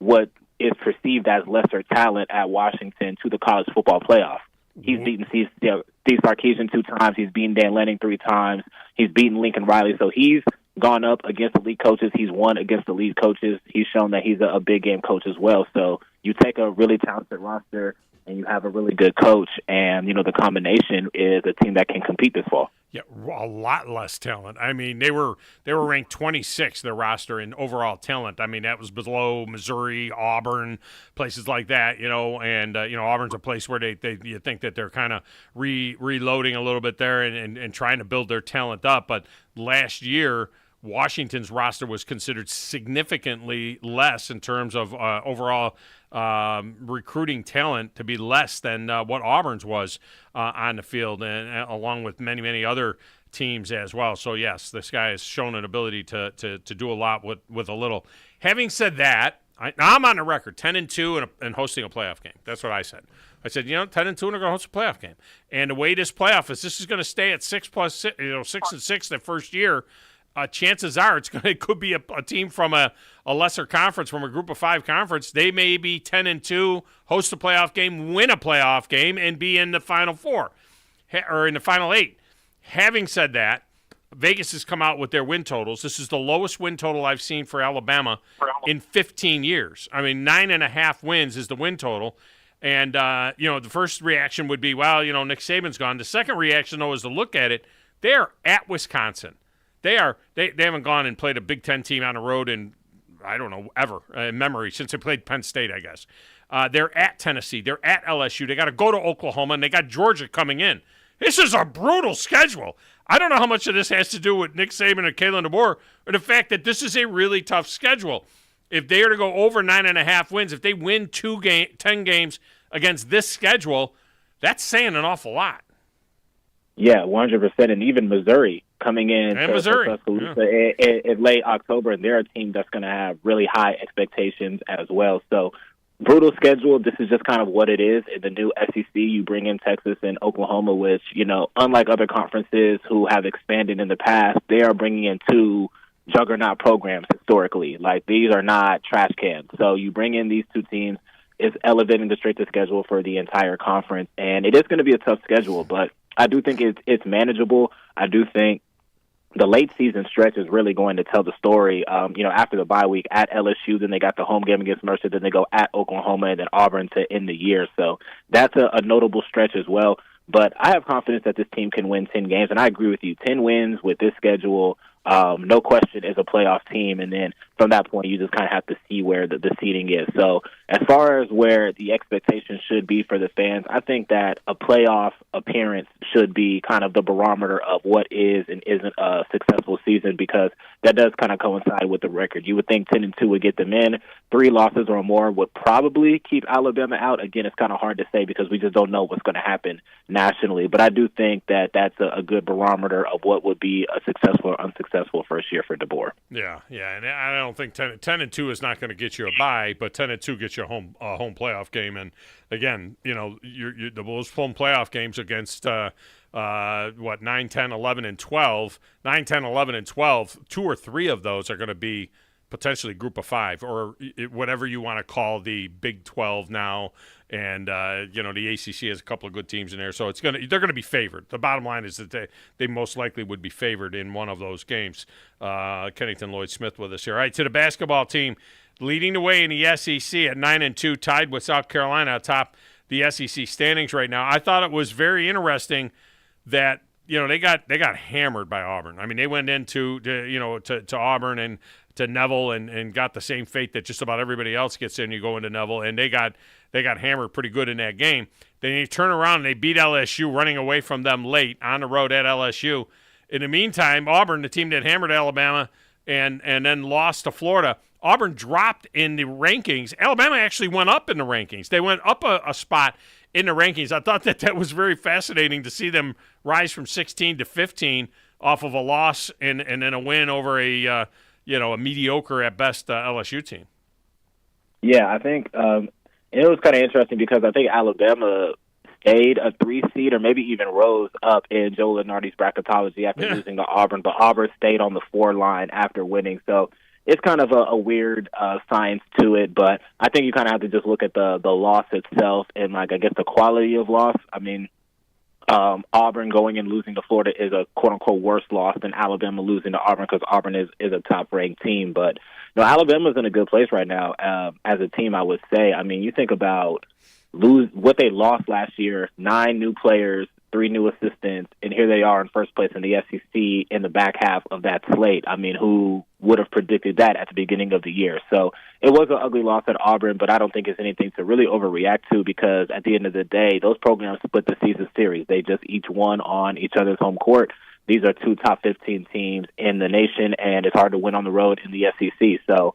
what is perceived as lesser talent at Washington to the college football playoff. He's beaten Steve Sarkisian 2 times. He's beaten Dan Lanning 3 times. He's beaten Lincoln Riley. So he's gone up against elite coaches. He's won against elite coaches. He's shown that he's a big game coach as well. So you take a really talented roster and you have a really good coach, and, the combination is a team that can compete this fall. Yeah, a lot less talent. I mean, they were ranked 26th, their roster, in overall talent. I mean, that was below Missouri, Auburn, places like that, and Auburn's a place where you think that they're kind of reloading a little bit there and trying to build their talent up. But last year, Washington's roster was considered significantly less in terms of overall recruiting talent, to be less than what Auburn's was on the field, and along with many, many other teams as well. So, yes, this guy has shown an ability to do a lot with a little. Having said that, I'm on the record, 10-2 and hosting a playoff game. That's what I said. I said, 10-2 and we're going to host a playoff game. And the way this playoff is, this is going to stay at 6+6, 6-6 the first year. chances are it could be a team from a lesser conference, from a group of 5 conference. They may be 10-2, host a playoff game, win a playoff game, and be in the Final 4 or in the Final 8. Having said that, Vegas has come out with their win totals. This is the lowest win total I've seen for Alabama in 15 years. I mean, 9.5 wins is the win total. And, the first reaction would be, well, Nick Saban's gone. The second reaction, though, is to look at it. They're at Wisconsin. They haven't gone and played a Big Ten team on the road in, I don't know, ever, in memory, since they played Penn State, I guess. They're at Tennessee. They're at LSU. They got to go to Oklahoma, and they got Georgia coming in. This is a brutal schedule. I don't know how much of this has to do with Nick Saban and Kalen DeBoer, or the fact that this is a really tough schedule. If they are to go over 9.5 wins, if they win 10 games against this schedule, that's saying an awful lot. Yeah, 100%. And even Missouri coming in to Tuscaloosa in late October, and they're a team that's going to have really high expectations as well. So brutal schedule. This is just kind of what it is. In the new SEC, you bring in Texas and Oklahoma, which, unlike other conferences who have expanded in the past, they are bringing in 2 juggernaut programs historically. Like, these are not trash cans. So you bring in these 2 teams. It's elevating the strength of schedule for the entire conference, and it is going to be a tough schedule, but I do think it's manageable. I do think the late season stretch is really going to tell the story. After the bye week at LSU, then they got the home game against Mercer, then they go at Oklahoma and then Auburn to end the year. So that's a notable stretch as well. But I have confidence that this team can win 10 games, and I agree with you. 10 wins with this schedule, no question, is a playoff team. And then from that point, you just kind of have to see where the seeding is. So as far as where the expectation should be for the fans, I think that a playoff appearance should be kind of the barometer of what is and isn't a successful season, because that does kind of coincide with the record. You would think 10-2 would get them in. 3 losses or more would probably keep Alabama out. Again, it's kind of hard to say because we just don't know what's going to happen nationally. But I do think that that's a good barometer of what would be a successful or unsuccessful first year for DeBoer. Yeah, and I don't think 10-2 is not going to get you a bye, but 10-2 gets you a home playoff game. And again, the Bulls' home playoff games against 9, 10, 11, and 12. 9, 10, 11, and 12. 2 or 3 of those are going to be potentially group of 5, or whatever you want to call the Big 12 now. And the ACC has a couple of good teams in there, so they're going to be favored. The bottom line is that they most likely would be favored in one of those games. Kennington, Lloyd Smith with us here. All right, to the basketball team, leading the way in the SEC at 9-2, tied with South Carolina atop the SEC standings right now. I thought it was very interesting that they got hammered by Auburn. I mean, they went into to Auburn and to Neville and got the same fate that just about everybody else gets in. You go into Neville, and they got hammered pretty good in that game. Then they turn around and they beat LSU, running away from them late on the road at LSU. In the meantime, Auburn, the team that hammered Alabama and then lost to Florida, Auburn dropped in the rankings. Alabama actually went up in the rankings. They went up a spot in the rankings. I thought that was very fascinating to see them rise from 16 to 15 off of a loss and then a win over a mediocre at best LSU team. Yeah, I think it was kind of interesting because I think Alabama stayed a 3 seed or maybe even rose up in Joe Lunardi's bracketology after losing to Auburn, but Auburn stayed on the 4 line after winning. So it's kind of a weird science to it, but I think you kind of have to just look at the loss itself and, I guess the quality of loss. I mean, Auburn going and losing to Florida is a quote-unquote worse loss than Alabama losing to Auburn, because Auburn is a top-ranked team. But Alabama's in a good place right now as a team, I would say. I mean, you think about what they lost last year, 9 new players, 3 new assistants, and here they are in first place in the SEC in the back half of that slate. I mean, who would have predicted that at the beginning of the year? So it was an ugly loss at Auburn, but I don't think it's anything to really overreact to, because at the end of the day, those programs split the season series. They just each won on each other's home court. These are 2 top 15 teams in the nation, and it's hard to win on the road in the SEC. So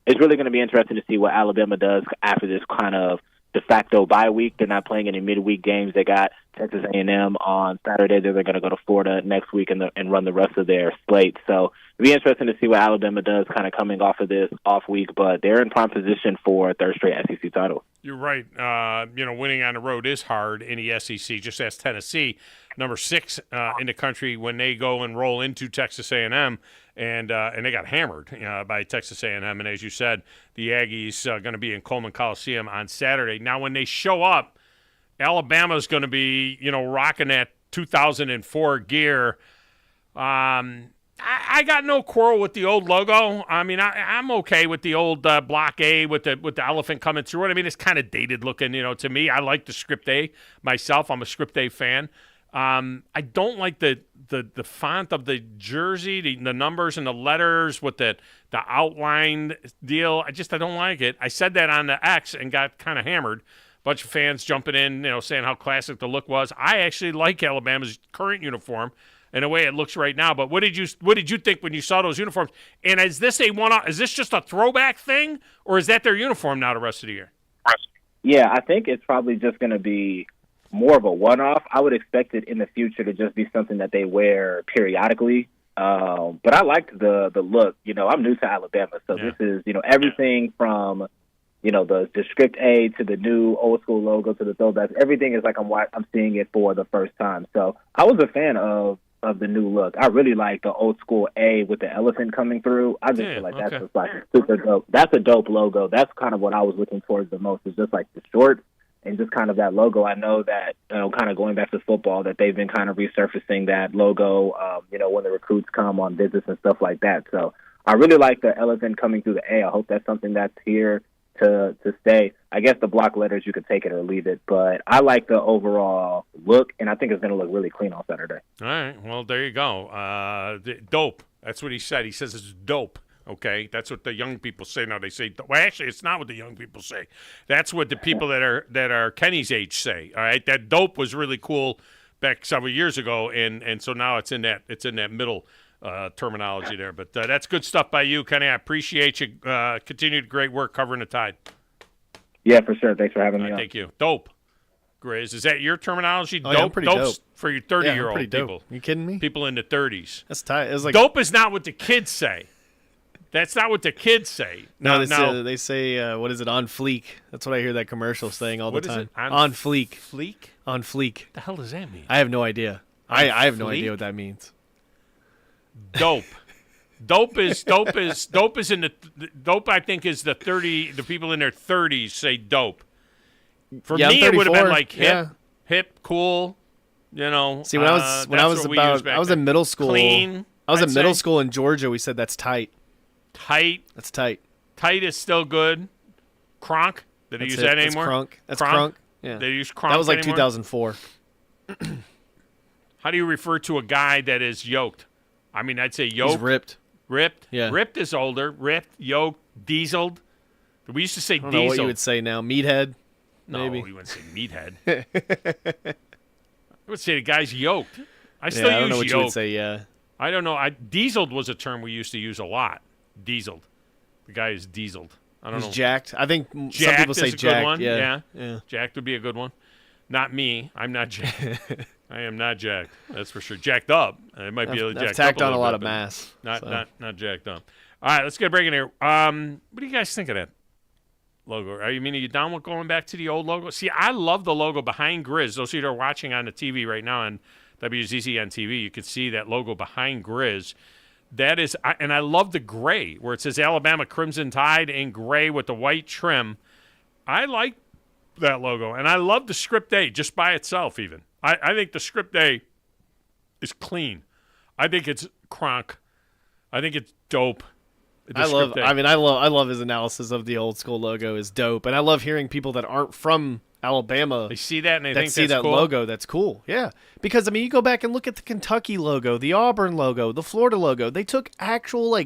it's really going to be interesting to see what Alabama does after this kind of de facto bye week. They're not playing any midweek games. They got Texas A&M on Saturday. They're going to go to Florida next week and run the rest of their slate. So it'll be interesting to see what Alabama does kind of coming off of this off week, but they're in prime position for a 3rd straight SEC title. You're right. Winning on the road is hard in the SEC. Just ask Tennessee, number 6 in the country, when they go and roll into Texas A&M, and they got hammered by Texas A&M. And as you said, the Aggies going to be in Coleman Coliseum on Saturday. Now, when they show up, Alabama's going to be, rocking that 2004 gear. I got no quarrel with the old logo. I mean, I'm okay with the old Block A with the elephant coming through it. I mean, it's kind of dated looking, to me. I like the Script A myself. I'm a Script A fan. I don't like the font of the jersey, the numbers and the letters with the outline deal. I don't like it. I said that on the X and got kind of hammered. Bunch of fans jumping in, saying how classic the look was. I actually like Alabama's current uniform and the way it looks right now. But what did you think when you saw those uniforms? And is this is this just a throwback thing, or is that their uniform now the rest of the year? Yeah, I think it's probably just going to be more of a one-off. I would expect it in the future to just be something that they wear periodically. But I liked the look. I'm new to Alabama, so this is everything from the Script A to the new old school logo to the throwbacks. Everything is like I'm seeing it for the first time. So I was a fan of the new look. I really like the old school A with the elephant coming through. I just feel like that's just like super dope. That's a dope logo. That's kind of what I was looking towards the most, is just like the short and just kind of that logo. I know that, kind of going back to football, that they've been kind of resurfacing that logo, when the recruits come on visits and stuff like that. So I really like the elephant coming through the A. I hope that's something that's here to stay. I guess the block letters, you could take it or leave it, but I like the overall look, and I think it's going to look really clean on Saturday. All right, well, there you go. Dope. That's what he said. He says it's dope. Okay, that's what the young people say now. They say, well, actually, it's not what the young people say. That's what the people that are Kenny's age say. All right, that dope was really cool back several years ago, and so now it's in that middle terminology there. But that's good stuff by you, Kenny. I appreciate you. Continued great work covering the Tide. Yeah, for sure. Thanks for having me on. Thank you. Dope. Grizz, is that your terminology? Oh, dope? Yeah, I'm pretty dope. For your 30-year-old people. people. You kidding me? People in the 30s. That's tight. It's like dope is not what the kids say. That's not what the kids say. No, they say, what is it, on fleek? That's what I hear that commercial saying all the time. Is it? On fleek. Fleek? On fleek. The hell does that mean? I have no idea. I have no idea what that means. Dope. Dope is in the dope. I think is the people in their 30s say dope. For me, it would have been like hip, cool. See, when I was in middle school. Clean. I was in middle school in Georgia. We said that's tight. Tight. That's tight. Tight is still good. Crunk. Did they use that anymore? Crunk. That's crunk. Yeah. They use crunk. That was like anymore? 2004. How do you refer to a guy that is yoked? I mean, I'd say yoked. He's ripped. Ripped? Yeah. Ripped is older. Ripped, yoked, dieseled. We used to say diesel. I don't know what you would say now. Meathead? Maybe. No, you wouldn't say meathead. I would say the guy's yoked. I still use I don't know what yoked. you would say, yeah. I don't know. Dieseled was a term we used to use a lot. Dieseled. The guy is dieseled. I don't know. He's jacked. I think jacked some people say is a jacked. Good one. Yeah. Jacked would be a good one. Not me. I'm not jacked. I am not jacked. That's for sure. Jacked up. It might be a jacked up. I've tacked on a lot bit, of mass. Not jacked up. All right, let's get a break in here. What do you guys think of that logo? Are you down with going back to the old logo? See, I love the logo behind Grizz. Those of you that are watching on the TV right now on WZZN TV, you can see that logo behind Grizz. That is, and I love the gray where it says Alabama Crimson Tide in gray with the white trim. I like that logo, and I love the Script A just by itself. Even I think the Script A is clean. I think it's crunk. I think it's dope. I love his analysis of the old school logo is dope, and I love hearing people that aren't from Alabama. They see that and they think see that's that cool. logo. That's cool. Yeah, because you go back and look at the Kentucky logo, the Auburn logo, the Florida logo. They took actual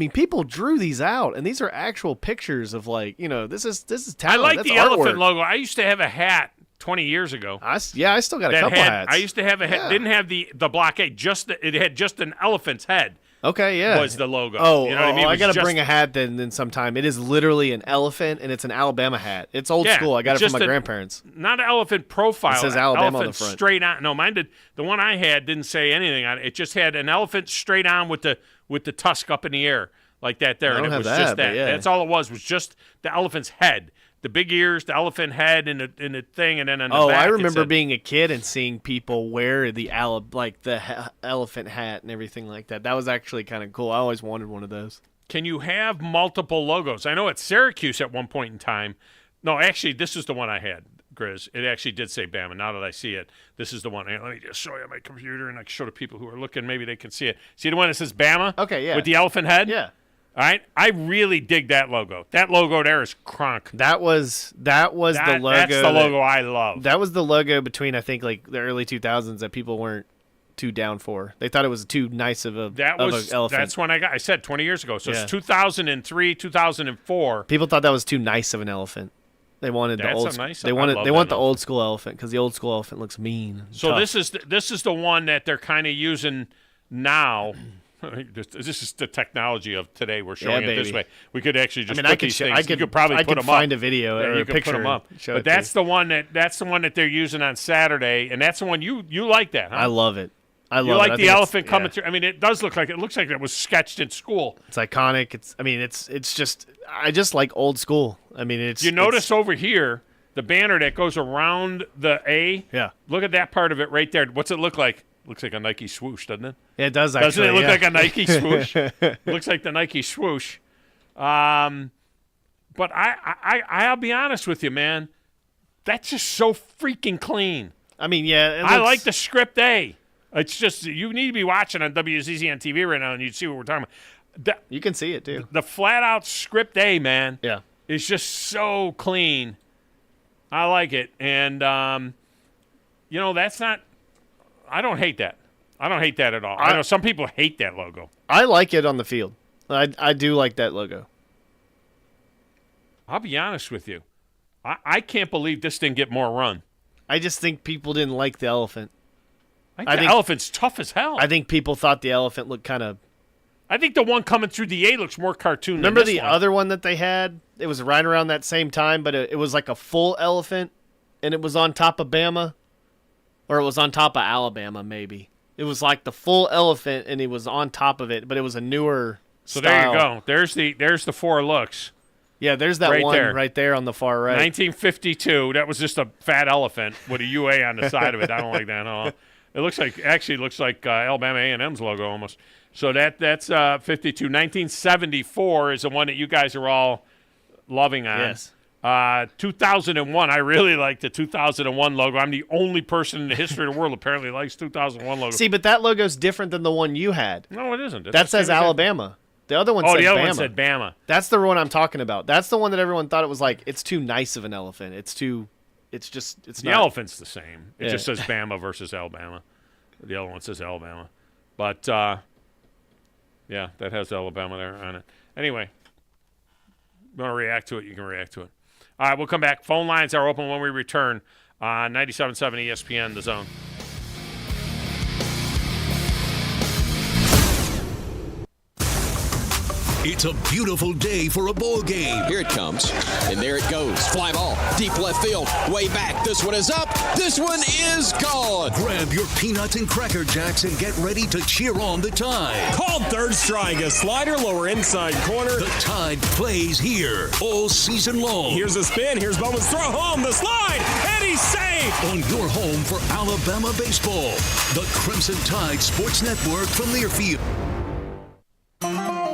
people drew these out, and these are actual pictures of this is talent. I like That's the artwork. elephant logo. I used to have a hat 20 years ago. I still got a couple hats. I used to have a hat. Didn't have the blockade. It had just an elephant's head. Okay, yeah. Was the logo. Oh, you know what I mean? I got to bring a hat then sometime. It is literally an elephant, and it's an Alabama hat. It's old school. I got it from my grandparents. Not an elephant profile. It says Alabama elephant on the front. Straight on. No, mine did. The one I had didn't say anything on it. It just had an elephant straight on with the tusk up in the air like that there. I don't and it have was that, just that. but yeah. That's all it was just the elephant's head. the big ears, the elephant head, and the thing, and then on the back. I remember being a kid and seeing people wear the elephant hat and everything like that. That was actually kind of cool. I always wanted one of those. Can you have multiple logos? I know at Syracuse at one point in time. No, actually, this is the one I had, Grizz. It actually did say Bama. Now that I see it, this is the one. Let me just show you on my computer, and I can show the people who are looking.Maybe they can see it. See the one that says Bama? Okay, yeah. With the elephant head? Yeah. All right. I really dig that logo. That logo there is crunk. That was the logo. That's the logo I love. That was the logo between, I think, like the early 2000s that people weren't too down for. They thought it was too nice of an elephant. That's when I said 20 years ago. So it's 2003, 2004. People thought that was too nice of an elephant. They wanted the old. They want the old school elephant because the old school elephant looks mean. And so tough. this is the one that they're kind of using now. This is the technology of today. We're showing it this way. We could actually just put these things. You could probably put them up. Find a video or a picture. Put them up. But that's the one that they're using on Saturday, and that's the one you like that, huh? I love it. You like the elephant coming through. I mean, it looks like it was sketched in school. It's iconic. It's just I just like old school. I mean, notice over here the banner that goes around the A. Yeah. Look at that part of it right there. What's it look like? Looks like a Nike swoosh, doesn't it? Yeah, it does actually. Doesn't it look like a Nike swoosh? Looks like the Nike swoosh. But I'll be honest with you, man. That's just so freaking clean. I mean, yeah. I like the script A. It's just you need to be watching on WZZN TV right now, and you'd see what we're talking about. You can see it too. The flat out script A, man. Yeah. Is just so clean. I like it, and that's not. I don't hate that. I don't hate that at all. I know some people hate that logo. I like it on the field. I do like that logo. I'll be honest with you. I can't believe this didn't get more run. I just think people didn't like the elephant. I think the elephant's tough as hell. I think people thought the elephant looked kind of... I think the one coming through the A looks more cartoon Remember than this the other one that they had? It was right around that same time, but it was like a full elephant, and it was on top of Bama? Or it was on top of Alabama, maybe. It was like the full elephant, and he was on top of it, but it was a newer style. There you go. There's the four looks. Yeah, there's that one right there on the far right. 1952. That was just a fat elephant with a UA on the side of it. I don't like that at all. It looks like Alabama A&M's logo almost. So that's 52. 1974 is the one that you guys are all loving on. Yes. 2001. I really like the 2001 logo. I'm the only person in the history of the world apparently likes 2001 logo. See, but that logo's different than the one you had. No, it isn't. That says Alabama. The other one said Bama. The other one said Bama. That's the one I'm talking about. That's the one that everyone thought it was like, it's too nice of an elephant. It's the elephant's the same. It just says Bama versus Alabama. The other one says Alabama. But, yeah, that has Alabama there on it. Anyway, you want to react to it, you can react to it. All right, we'll come back. Phone lines are open when we return on 97.7 ESPN, The Zone. It's a beautiful day for a ball game. Here it comes, and there it goes. Fly ball, deep left field, way back. This one is up. This one is gone. Grab your peanuts and Cracker Jacks and get ready to cheer on the Tide. Called third strike, a slider lower inside corner. The Tide plays here all season long. Here's a spin. Here's Bowman's throw home. The slide, and he's safe. On your home for Alabama baseball, the Crimson Tide Sports Network from Learfield.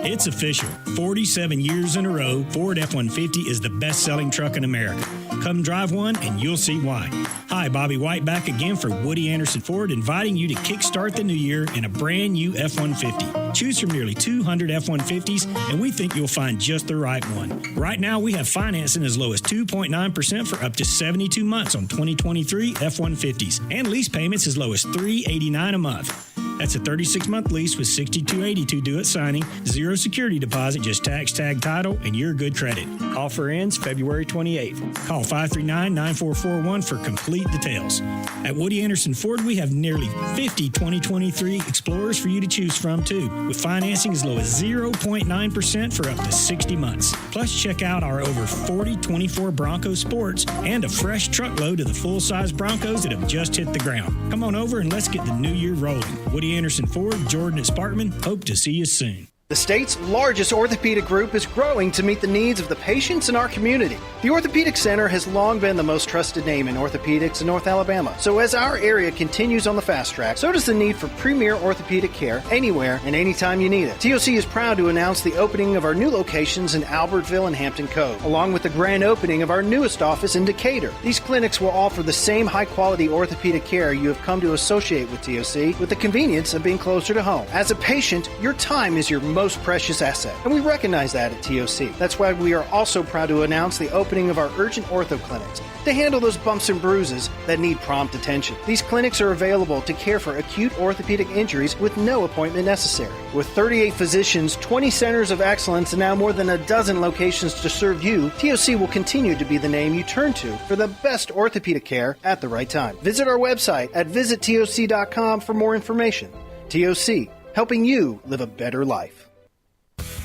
It's official. 47 years in a row, Ford F-150 is the best-selling truck in America. Come drive one, and you'll see why. Hi, Bobby White back again for Woody Anderson Ford, inviting you to kickstart the new year in a brand-new F-150. Choose from nearly 200 F-150s, and we think you'll find just the right one. Right now, we have financing as low as 2.9% for up to 72 months on 2023 F-150s, and lease payments as low as $389 a month. That's a 36-month lease with $6,282 due at signing, zero security deposit, just tax tag title, and your good credit. Offer ends February 28th. Call 539-9441 for complete details. At Woody Anderson Ford, we have nearly 50 2023 Explorers for you to choose from, too, with financing as low as 0.9% for up to 60 months. Plus, check out our over 40 24 Bronco Sports and a fresh truckload of the full-size Broncos that have just hit the ground. Come on over and let's get the new year rolling. Woody Anderson Ford, Jordan at Sparkman. Hope to see you soon. The state's largest orthopedic group is growing to meet the needs of the patients in our community. The Orthopedic Center has long been the most trusted name in orthopedics in North Alabama. So as our area continues on the fast track, so does the need for premier orthopedic care anywhere and anytime you need it. TOC is proud to announce the opening of our new locations in Albertville and Hampton Cove, along with the grand opening of our newest office in Decatur. These clinics will offer the same high-quality orthopedic care you have come to associate with TOC, with the convenience of being closer to home. As a patient, your time is your most precious asset, and we recognize that at TOC. That's why we are also proud to announce the opening of our urgent ortho clinics to handle those bumps and bruises that need prompt attention. These clinics are available to care for acute orthopedic injuries with no appointment necessary. With 38 physicians, 20 centers of excellence, and now more than a dozen locations to serve you, TOC will continue to be the name you turn to for the best orthopedic care at the right time. Visit our website at visittoc.com for more information. TOC, helping you live a better life.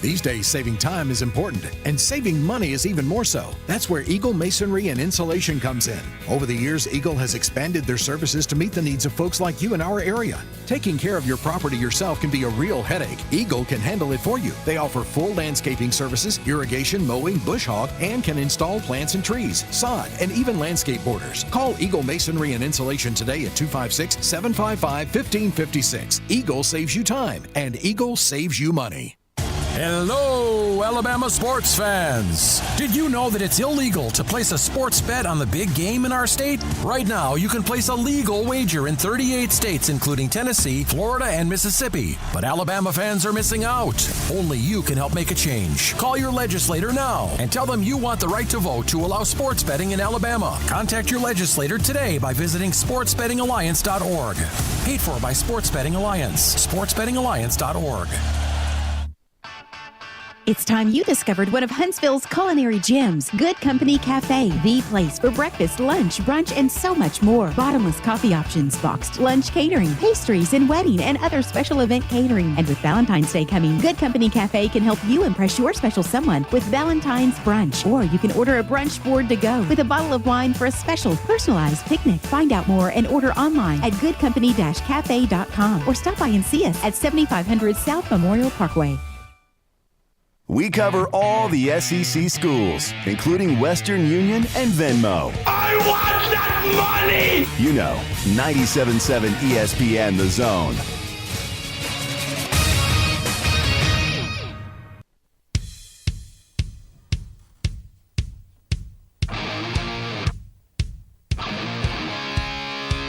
These days, saving time is important, and saving money is even more so. That's where Eagle Masonry and Insulation comes in. Over the years, Eagle has expanded their services to meet the needs of folks like you in our area. Taking care of your property yourself can be a real headache. Eagle can handle it for you. They offer full landscaping services, irrigation, mowing, bush hog, and can install plants and trees, sod, and even landscape borders. Call Eagle Masonry and Insulation today at 256-755-1556. Eagle saves you time, and Eagle saves you money. Hello, Alabama sports fans. Did you know that it's illegal to place a sports bet on the big game in our state? Right now, you can place a legal wager in 38 states, including Tennessee, Florida, and Mississippi. But Alabama fans are missing out. Only you can help make a change. Call your legislator now and tell them you want the right to vote to allow sports betting in Alabama. Contact your legislator today by visiting sportsbettingalliance.org. Paid for by Sports Betting Alliance. sportsbettingalliance.org. It's time you discovered one of Huntsville's culinary gems, Good Company Cafe, the place for breakfast, lunch, brunch, and so much more. Bottomless coffee options, boxed lunch catering, pastries, and wedding and other special event catering. And with Valentine's Day coming, Good Company Cafe can help you impress your special someone with Valentine's brunch. Or you can order a brunch board to go with a bottle of wine for a special personalized picnic. Find out more and order online at goodcompany-cafe.com or stop by and see us at 7500 South Memorial Parkway. We cover all the SEC schools, including Western Union and Venmo. I want that money! You know, 97.7 ESPN The Zone.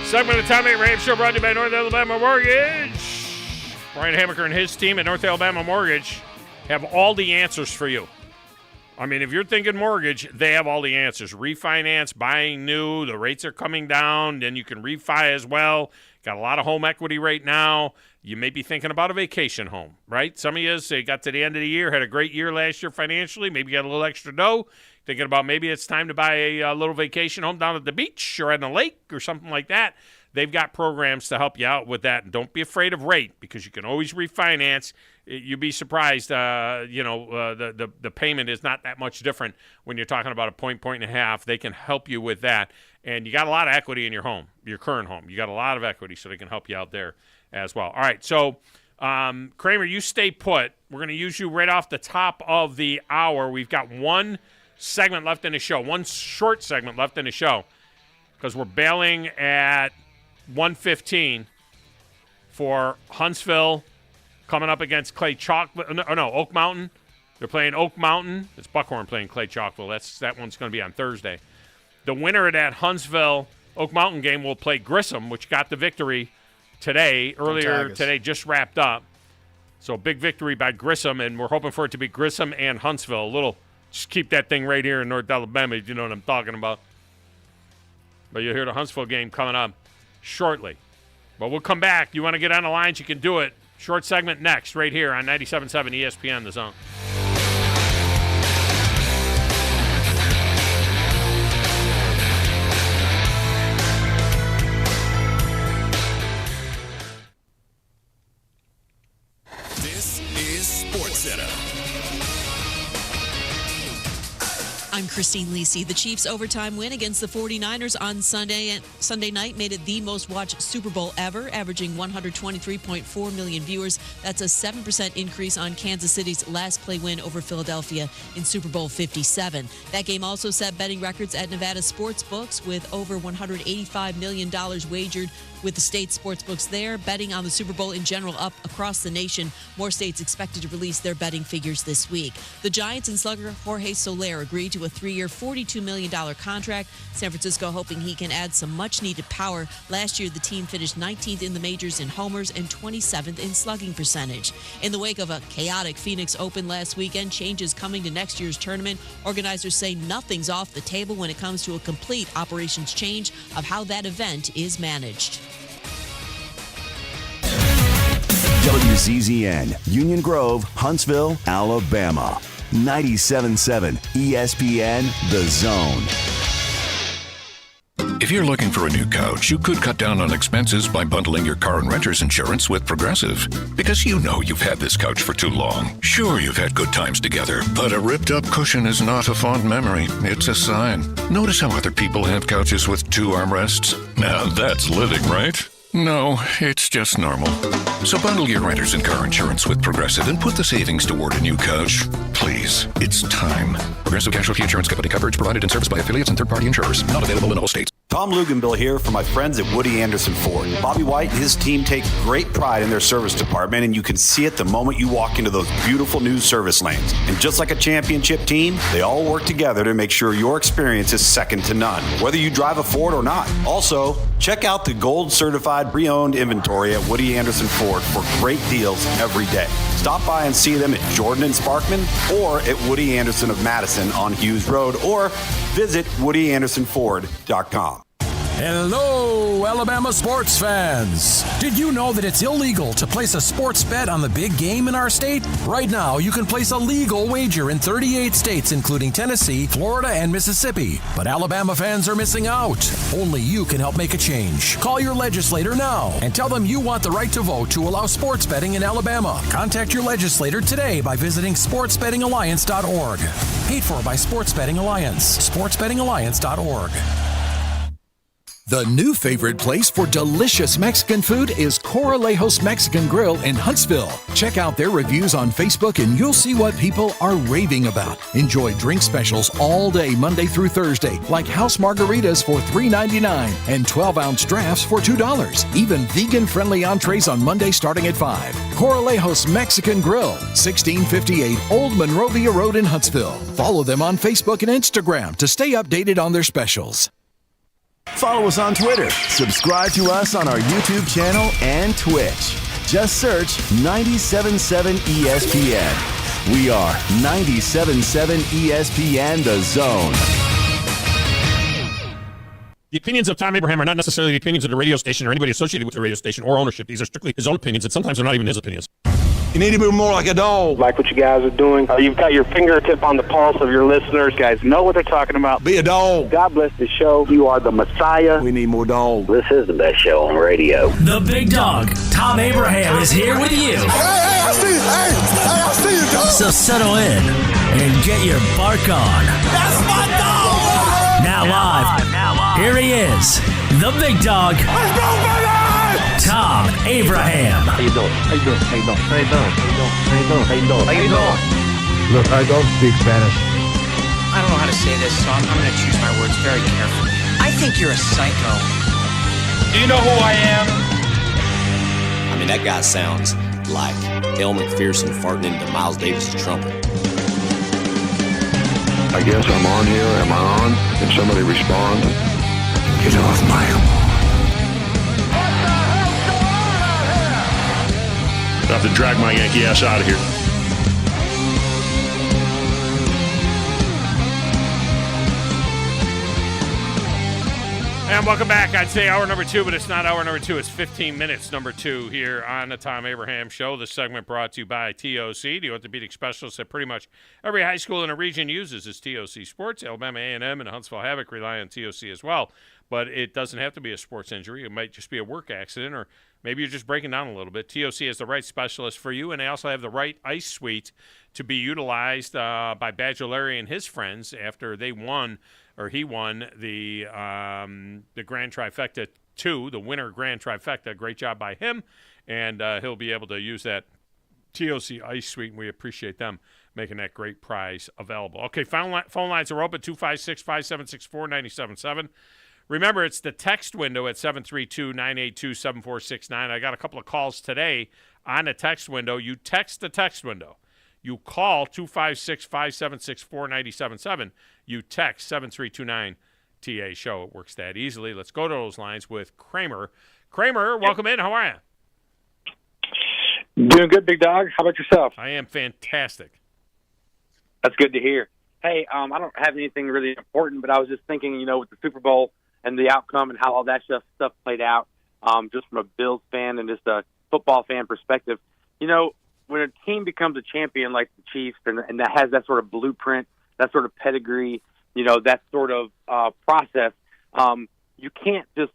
Segment of the Thom Abraham Show brought to you by North Alabama Mortgage. Brian Hammaker and his team at North Alabama Mortgage have all the answers for you. I mean, if you're thinking mortgage, they have all the answers. Refinance, buying new, the rates are coming down, then you can refi as well. Got a lot of home equity right now. You may be thinking about a vacation home, right? Some of you say got to the end of the year, had a great year last year financially, maybe got a little extra dough, thinking about maybe it's time to buy a little vacation home down at the beach or at a lake or something like that. They've got programs to help you out with that. And don't be afraid of rate, because you can always refinance. You'd be surprised, the payment is not that much different when you're talking about a point and a half. They can help you with that. And you got a lot of equity in your home, your current home. You got a lot of equity, so they can help you out there as well. All right, so Kramer, you stay put. We're going to use you right off the top of the hour. We've got one segment left in the show, one short segment left in the show, because we're bailing at 1:15 for Huntsville coming up against Oak Mountain. They're playing Oak Mountain. It's Buckhorn playing Clay Chalkville. That one's going to be on Thursday. The winner of that Huntsville Oak Mountain game will play Grissom, which got the victory earlier today, just wrapped up. So big victory by Grissom, and we're hoping for it to be Grissom and Huntsville. Just keep that thing right here in North Alabama, if you know what I'm talking about. But you'll hear the Huntsville game coming up shortly. But we'll come back. You want to get on the lines, you can do it. Short segment next, right here on 97.7 ESPN The Zone. This is SportsCenter. I'm Christine Lisi. The Chiefs' overtime win against the 49ers on Sunday night made it the most watched Super Bowl ever, averaging 123.4 million viewers. That's a 7% increase on Kansas City's last play win over Philadelphia in Super Bowl 57. That game also set betting records at Nevada sports books with over $185 million wagered, with the state sports books there. Betting on the Super Bowl in general up across the nation. More states expected to release their betting figures this week. The Giants and slugger Jorge Soler agreed to a 3-year, $42 million contract. San Francisco hoping he can add some much-needed power. Last year, the team finished 19th in the majors in homers and 27th in slugging percentage. In the wake of a chaotic Phoenix Open last weekend, changes coming to next year's tournament. Organizers say nothing's off the table when it comes to a complete operations change of how that event is managed. WZZN, Union Grove, Huntsville, Alabama. 97.7 ESPN, The Zone. If you're looking for a new couch, you could cut down on expenses by bundling your car and renter's insurance with Progressive. Because you know you've had this couch for too long. Sure, you've had good times together, but a ripped-up cushion is not a fond memory. It's a sign. Notice how other people have couches with 2 armrests? Now that's living, right? No, it's just normal. So bundle your renters and car insurance with Progressive and put the savings toward a new couch. Please, it's time. Progressive Casualty Insurance Company. Coverage provided and serviced by affiliates and third-party insurers. Not available in all states. Tom Luganbill here for my friends at Woody Anderson Ford. Bobby White and his team take great pride in their service department, and you can see it the moment you walk into those beautiful new service lanes. And just like a championship team, they all work together to make sure your experience is second to none, whether you drive a Ford or not. Also, check out the gold-certified pre-owned inventory at Woody Anderson Ford for great deals every day. Stop by and see them at Jordan and Sparkman or at Woody Anderson of Madison on Hughes Road, or visit WoodyAndersonFord.com. Hello, Alabama sports fans. Did you know that it's illegal to place a sports bet on the big game in our state? Right now, you can place a legal wager in 38 states, including Tennessee, Florida, and Mississippi. But Alabama fans are missing out. Only you can help make a change. Call your legislator now and tell them you want the right to vote to allow sports betting in Alabama. Contact your legislator today by visiting sportsbettingalliance.org. Paid for by Sports Betting Alliance. sportsbettingalliance.org. The new favorite place for delicious Mexican food is Corralejos Mexican Grill in Huntsville. Check out their reviews on Facebook and you'll see what people are raving about. Enjoy drink specials all day Monday through Thursday, like house margaritas for $3.99 and 12-ounce drafts for $2. Even vegan-friendly entrees on Monday starting at $5. Corralejos Mexican Grill, 1658 Old Monrovia Road in Huntsville. Follow them on Facebook and Instagram to stay updated on their specials. Follow us on Twitter. Subscribe to us on our YouTube channel and Twitch. Just search 97.7 ESPN. We are 97.7 ESPN, The Zone. The opinions of Thom Abraham are not necessarily the opinions of the radio station or anybody associated with the radio station or ownership. These are strictly his own opinions, and sometimes they're not even his opinions. You need to be more like a dog. Like what you guys are doing. You've got your fingertip on the pulse of your listeners. You guys know what they're talking about. Be a dog. God bless the show. You are the Messiah. We need more dogs. This is the best show on radio. The big dog, Thom Abraham, is here with you. Hey, I see you. Hey, I see you, dog. So settle in and get your bark on. That's my dog. Now live, here he is, the big dog. Let's go, baby! Thom Abraham. How you doing? How you doing? How you doing? How you doing? How you doing? How you doing? How you doing? Look, I don't speak Spanish. I don't know how to say this, so I'm going to choose my words very carefully. I think you're a psycho. Do you know who I am? I mean, that guy sounds like Elle McPherson farting into Miles Davis' trumpet. I guess I'm on here. Am I on? Can somebody respond? Get off my lawn. I have to drag my Yankee ass out of here. And welcome back. I'd say hour number 2, but it's not hour number 2. It's 15 minutes number 2 here on the Thom Abraham Show. This segment brought to you by TOC, the orthopedic specialist that pretty much every high school in a region uses is TOC Sports. Alabama A&M and Huntsville Havoc rely on TOC as well. but it doesn't have to be a sports injury. It might just be a work accident, or maybe you're just breaking down a little bit. TOC is the right specialist for you, and they also have the right ice suite to be utilized by Badger Larry and his friends after he won the Grand Trifecta 2, the winter Grand Trifecta. Great job by him, and he'll be able to use that TOC ice suite, and we appreciate them making that great prize available. Okay, phone lines are open, 256-5764-977. Remember, it's the text window at 732-982-7469. I got a couple of calls today on the text window. You text the text window. You call 256-5764-977. You text 7329-TA show. It works that easily. Let's go to those lines with Kramer. Kramer, welcome in. How are you? Doing good, big dog. How about yourself? I am fantastic. That's good to hear. Hey, I don't have anything really important, but I was just thinking, with the Super Bowl and the outcome and how all that stuff played out, just from a Bills fan and just a football fan perspective. When a team becomes a champion like the Chiefs and that has that sort of blueprint, that sort of pedigree, that sort of process, you can't just,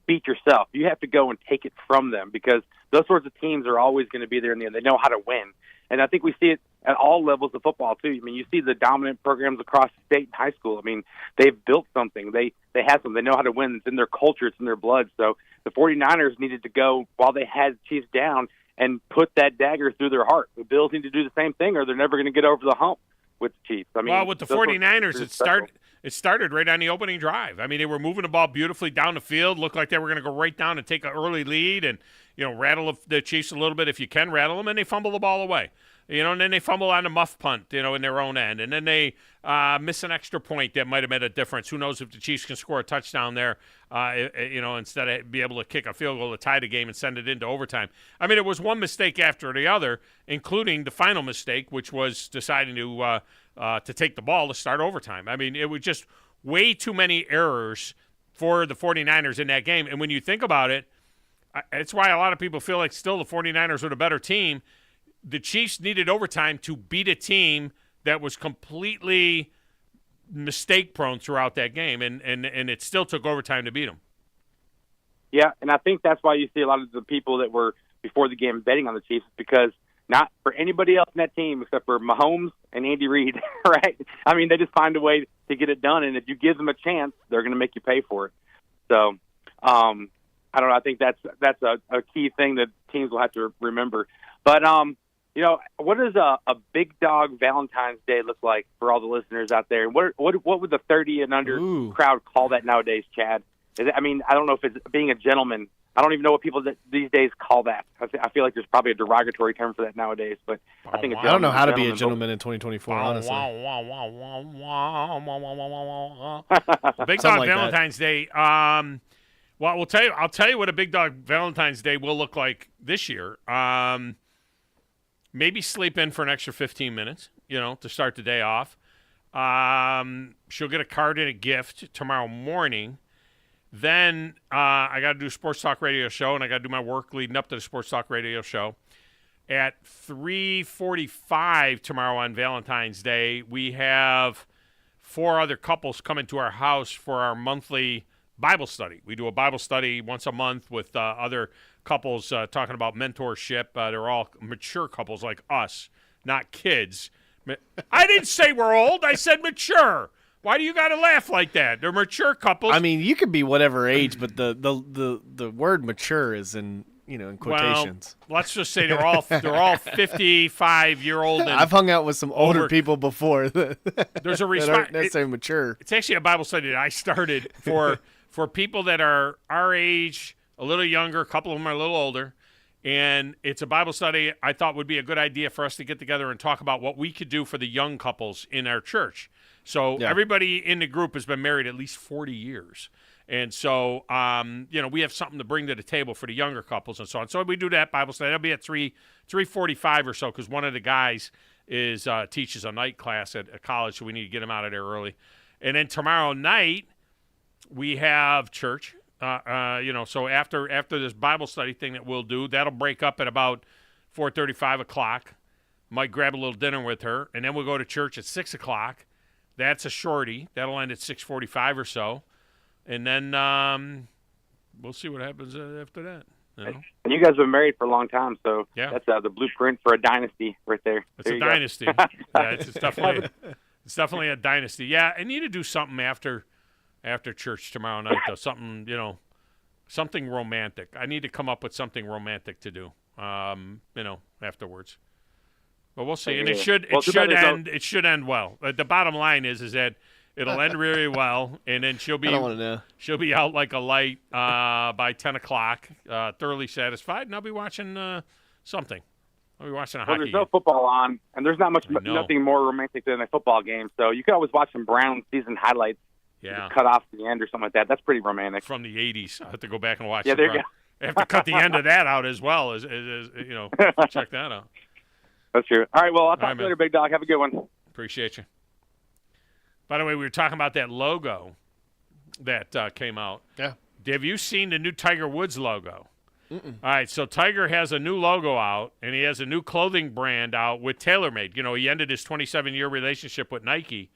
beat yourself. You have to go and take it from them, because those sorts of teams are always going to be there in the end. They know how to win. And I think we see it at all levels of football, too. I mean, you see the dominant programs across the state and high school. I mean, they've built something. They have something. They know how to win. It's in their culture. It's in their blood. So the 49ers needed to go, while they had Chiefs down, and put that dagger through their heart. The Bills need to do the same thing, or they're never going to get over the hump with the Chiefs. I mean, well, with the 49ers, it started right on the opening drive. I mean, they were moving the ball beautifully down the field. Looked like they were going to go right down and take an early lead and, rattle the Chiefs a little bit if you can rattle them, and they fumble the ball away. And then they fumble on a muff punt, in their own end. And then they miss an extra point that might have made a difference. Who knows if the Chiefs can score a touchdown there, instead of be able to kick a field goal to tie the game and send it into overtime. I mean, it was one mistake after the other, including the final mistake, which was deciding to take the ball to start overtime. I mean, it was just way too many errors for the 49ers in that game. And when you think about it, it's why a lot of people feel like still the 49ers were the better team. The Chiefs needed overtime to beat a team that was completely mistake-prone throughout that game, and it still took overtime to beat them. Yeah, and I think that's why you see a lot of the people that were before the game betting on the Chiefs, because not for anybody else in that team except for Mahomes and Andy Reid, right? I mean, they just find a way to get it done, and if you give them a chance, they're going to make you pay for it. So, I don't know. I think that's a key thing that teams will have to remember. But what does a big dog Valentine's Day look like for all the listeners out there? What would the 30 and under crowd call that nowadays, Chad? I don't know if it's being a gentleman. I don't even know what people these days call that. I feel like there's probably a derogatory term for that nowadays. But I think I don't know how to be a gentleman in 2024, honestly. Big dog Valentine's Day. Well, I'll tell you what a big dog Valentine's Day will look like this year. Maybe sleep in for an extra 15 minutes, to start the day off. She'll get a card and a gift tomorrow morning. Then I got to do a Sports Talk Radio show, and I got to do my work leading up to the Sports Talk Radio show. At 3:45 tomorrow on Valentine's Day, we have 4 other couples coming to our house for our monthly Bible study. We do a Bible study once a month with other couples talking about mentorship. They're all mature couples like us, not kids. I didn't say we're old. I said mature. Why do you got to laugh like that? They're mature couples. I mean, you could be whatever age, but the word mature is in quotations. Well, let's just say they're all 55-year-old. I've hung out with some older people before there's a that aren't necessarily mature. It's actually a Bible study that I started for people that are our age, a little younger. A couple of them are a little older. And it's a Bible study I thought would be a good idea for us to get together and talk about what we could do for the young couples in our church. So everybody in the group has been married at least 40 years. And so, we have something to bring to the table for the younger couples and so on. So we do that Bible study. That'll be at 3:45 or so, because one of the guys teaches a night class at a college, so we need to get him out of there early. And then tomorrow night, we have church. So after this Bible study thing that we'll do, that'll break up at about 4:30, 5 o'clock. Might grab a little dinner with her, and then we'll go to church at 6 o'clock. That's a shorty. That'll end at 6:45 or so. And then we'll see what happens after that. You know? And you guys have been married for a long time, so Yeah. that's the blueprint for a dynasty right there. It's There a you go. dynasty. Yeah, it's definitely a dynasty. Yeah, I need to do something after church tomorrow night, though. Something, something romantic. I need to come up with something romantic to do, afterwards. But we'll see. And it should end well. The bottom line is that it'll end really well, and then she'll be out like a light by 10 o'clock, thoroughly satisfied, and I'll be watching something. I'll be watching a hockey there's game. no football on, and there's nothing more romantic than a football game. So you can always watch some Brown season highlights. Yeah. Cut off the end or something like that. That's pretty romantic. From the 80s. I have to go back and watch Yeah, there you go. I have to cut the end of that out as well. Check that out. That's true. All right, well, I'll talk to you later, Big Dog. Have a good one. Appreciate you. By the way, we were talking about that logo that came out. Yeah. Have you seen the new Tiger Woods logo? Mm-mm. All right, so Tiger has a new logo out, and he has a new clothing brand out with TaylorMade. He ended his 27-year relationship with Nike,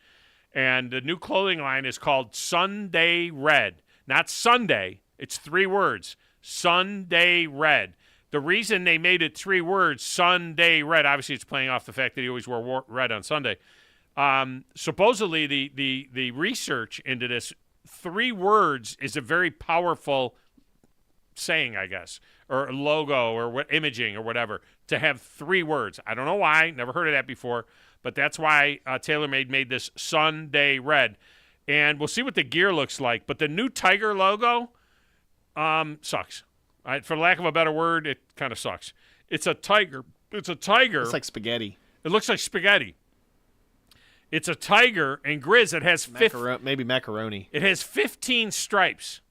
and the new clothing line is called Sunday Red. Not Sunday. It's 3 words. Sunday Red. The reason they made it 3 words, Sunday Red, obviously it's playing off the fact that he always wore red on Sunday. Supposedly the research into this, 3 words is a very powerful saying, I guess, or logo or imaging or whatever, to have 3 words. I don't know why. Never heard of that before. But that's why TaylorMade made this Sunday Red. And we'll see what the gear looks like. But the new Tiger logo sucks. For lack of a better word, it kind of sucks. It's a tiger. It's like spaghetti. It looks like spaghetti. It's a tiger, and Grizz, it has maybe macaroni. It has 15 stripes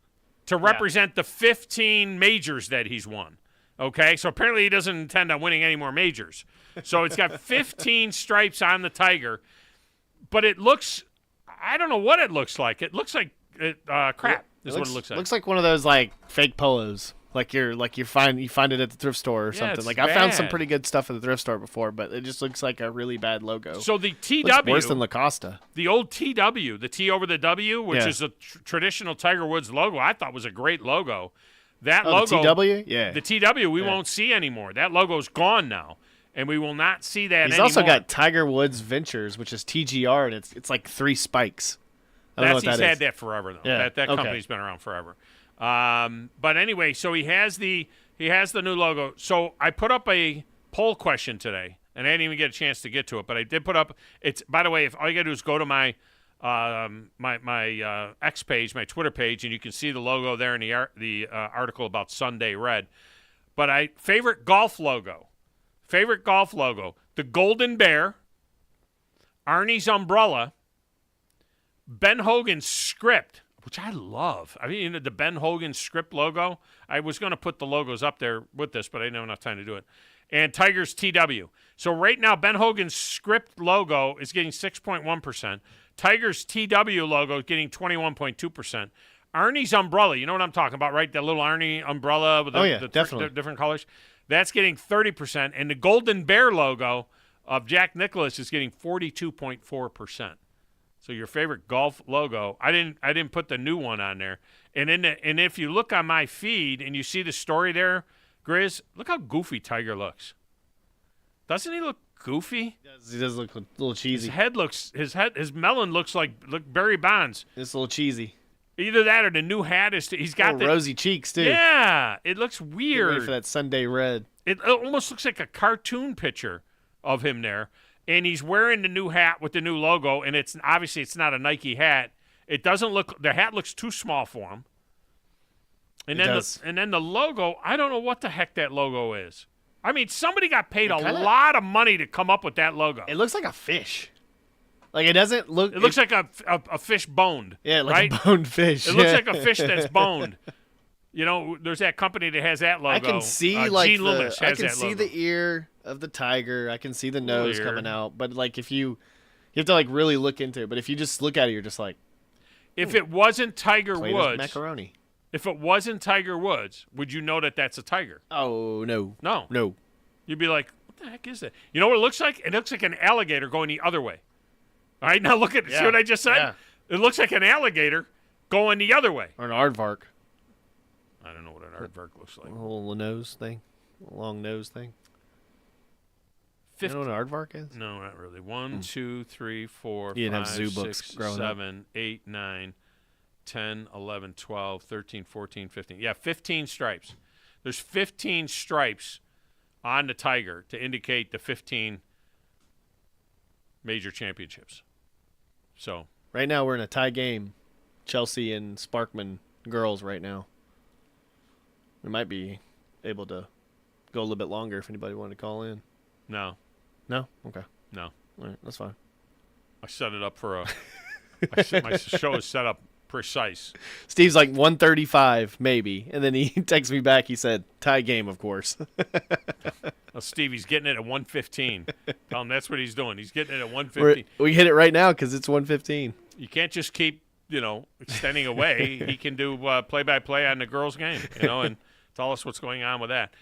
to represent the 15 majors that he's won. Okay, so apparently he doesn't intend on winning any more majors. So it's got 15 stripes on the tiger, but it looks, I don't know what it looks like. It looks like crap. Is what it looks like. Looks like one of those like fake polos. You find it at the thrift store or something. it's I found some bad. pretty good stuff at the thrift store before, but it just looks like a really bad logo. So the TW, looks worse than Lacosta. The old TW, the T over the W, which is a traditional Tiger Woods logo, I thought was a great logo. That logo, the TW, yeah, the TW, we won't see anymore. That logo's gone now, and we will not see that He's anymore. also got Tiger Woods Ventures, which is TGR, and it's like 3 spikes. I don't know what He's that had is. that forever though. Yeah. That company's been around forever. But anyway, so he has the new logo. So I put up a poll question today, and I didn't even get a chance to get to it, but I did put up. It's, by the way, if all you got to do is go to my X page, my Twitter page, and you can see the logo there in the article about Sunday Red. But favorite golf logo, the Golden Bear, Arnie's umbrella, Ben Hogan's script, which I love. I mean, the Ben Hogan script logo. I was going to put the logos up there with this, but I didn't have enough time to do it. And Tiger's TW. So right now, Ben Hogan's script logo is getting 6.1%. Tiger's TW logo is getting 21.2%. Arnie's umbrella, you know what I'm talking about, right? That little Arnie umbrella with the definitely. different colors. That's getting 30%. And the Golden Bear logo of Jack Nicklaus is getting 42.4%. So your favorite golf logo, I didn't put the new one on there. And if you look on my feed and you see the story there, Grizz, look how goofy Tiger looks. Doesn't he look goofy? He does look a little cheesy. His melon looks like Barry Bonds. It's a little cheesy. Either that or the new hat is. He's got the rosy cheeks too. Yeah, it looks weird. Wait for that Sunday Red. It almost looks like a cartoon picture of him there, and he's wearing the new hat with the new logo. And it's obviously not a Nike hat. It doesn't look. The hat looks too small for him. And then the logo. I don't know what the heck that logo is. I mean, somebody got paid a lot of money to come up with that logo. It looks like a fish. Like it doesn't look. It looks like a fish boned. Yeah, like right? a boned fish. It looks like a fish that's boned. You know, there's that company that has that logo. I can see Gene Loomis has I can that see logo. the ear of the tiger. I can see the nose ear. coming out. But like if you have to like really look into it. But if you just look at it, you're just like. If it wasn't Tiger Woods, macaroni. If it wasn't Tiger Woods, would you know that that's a tiger? Oh no, no. You'd be like, what the heck is that? You know what it looks like? It looks like an alligator going the other way. All right, now look at see what I just said? Yeah. It looks like an alligator going the other way. Or an aardvark. I don't know what an aardvark looks like. A little nose thing. A long nose thing. You know what an aardvark is? No, not really. 1, 2, 3, 4, You didn't 5, have zoo books 6, growing up. 7, 8, 9, 10, 11, 12, 13, 14, 15. Yeah, 15 stripes. There's 15 stripes on the tiger to indicate the 15 major championships. So right now we're in a tie game. Chelsea and Sparkman girls right now. We might be able to go a little bit longer if anybody wanted to call in. No. No? Okay. No. All right, that's fine. I set it up for my show is set up precise. Steve's like 135 maybe, and then he texts me back. He said tie game, of course. Well, Stevie's getting it at 115. Tell him that's what he's doing. He's getting it at 115. We hit it right now because it's 115. You can't just keep extending away. He can do play-by-play on the girls' game, and tell us what's going on with that.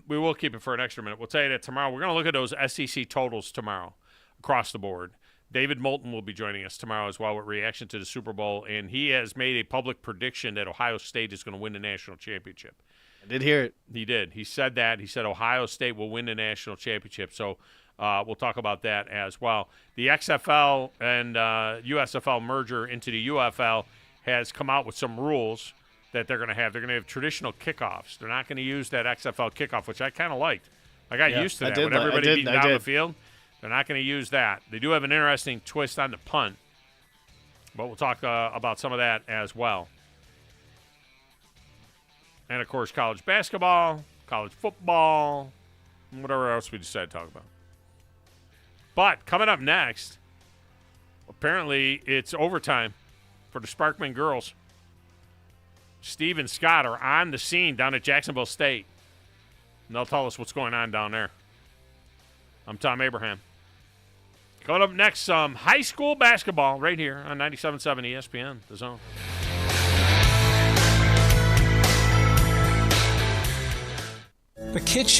We will keep it for an extra minute. We'll tell you that tomorrow. We're going to look at those SEC totals tomorrow across the board. David Moulton will be joining us tomorrow as well with reaction to the Super Bowl, and he has made a public prediction that Ohio State is going to win the national championship. I did hear it. He did. He said that. He said Ohio State will win the national championship. So we'll talk about that as well. The XFL and USFL merger into the UFL has come out with some rules that they're going to have. They're going to have traditional kickoffs. They're not going to use that XFL kickoff, which I kind of liked. I got used to that. When everybody beating down the field, they're not going to use that. They do have an interesting twist on the punt, but we'll talk about some of that as well. And, of course, college basketball, college football, and whatever else we decide to talk about. But coming up next, apparently it's overtime for the Sparkman girls. Steve and Scott are on the scene down at Jacksonville State. And they'll tell us what's going on down there. I'm Thom Abraham. Coming up next, some high school basketball right here on 97.7 ESPN, The Zone. The kitchen.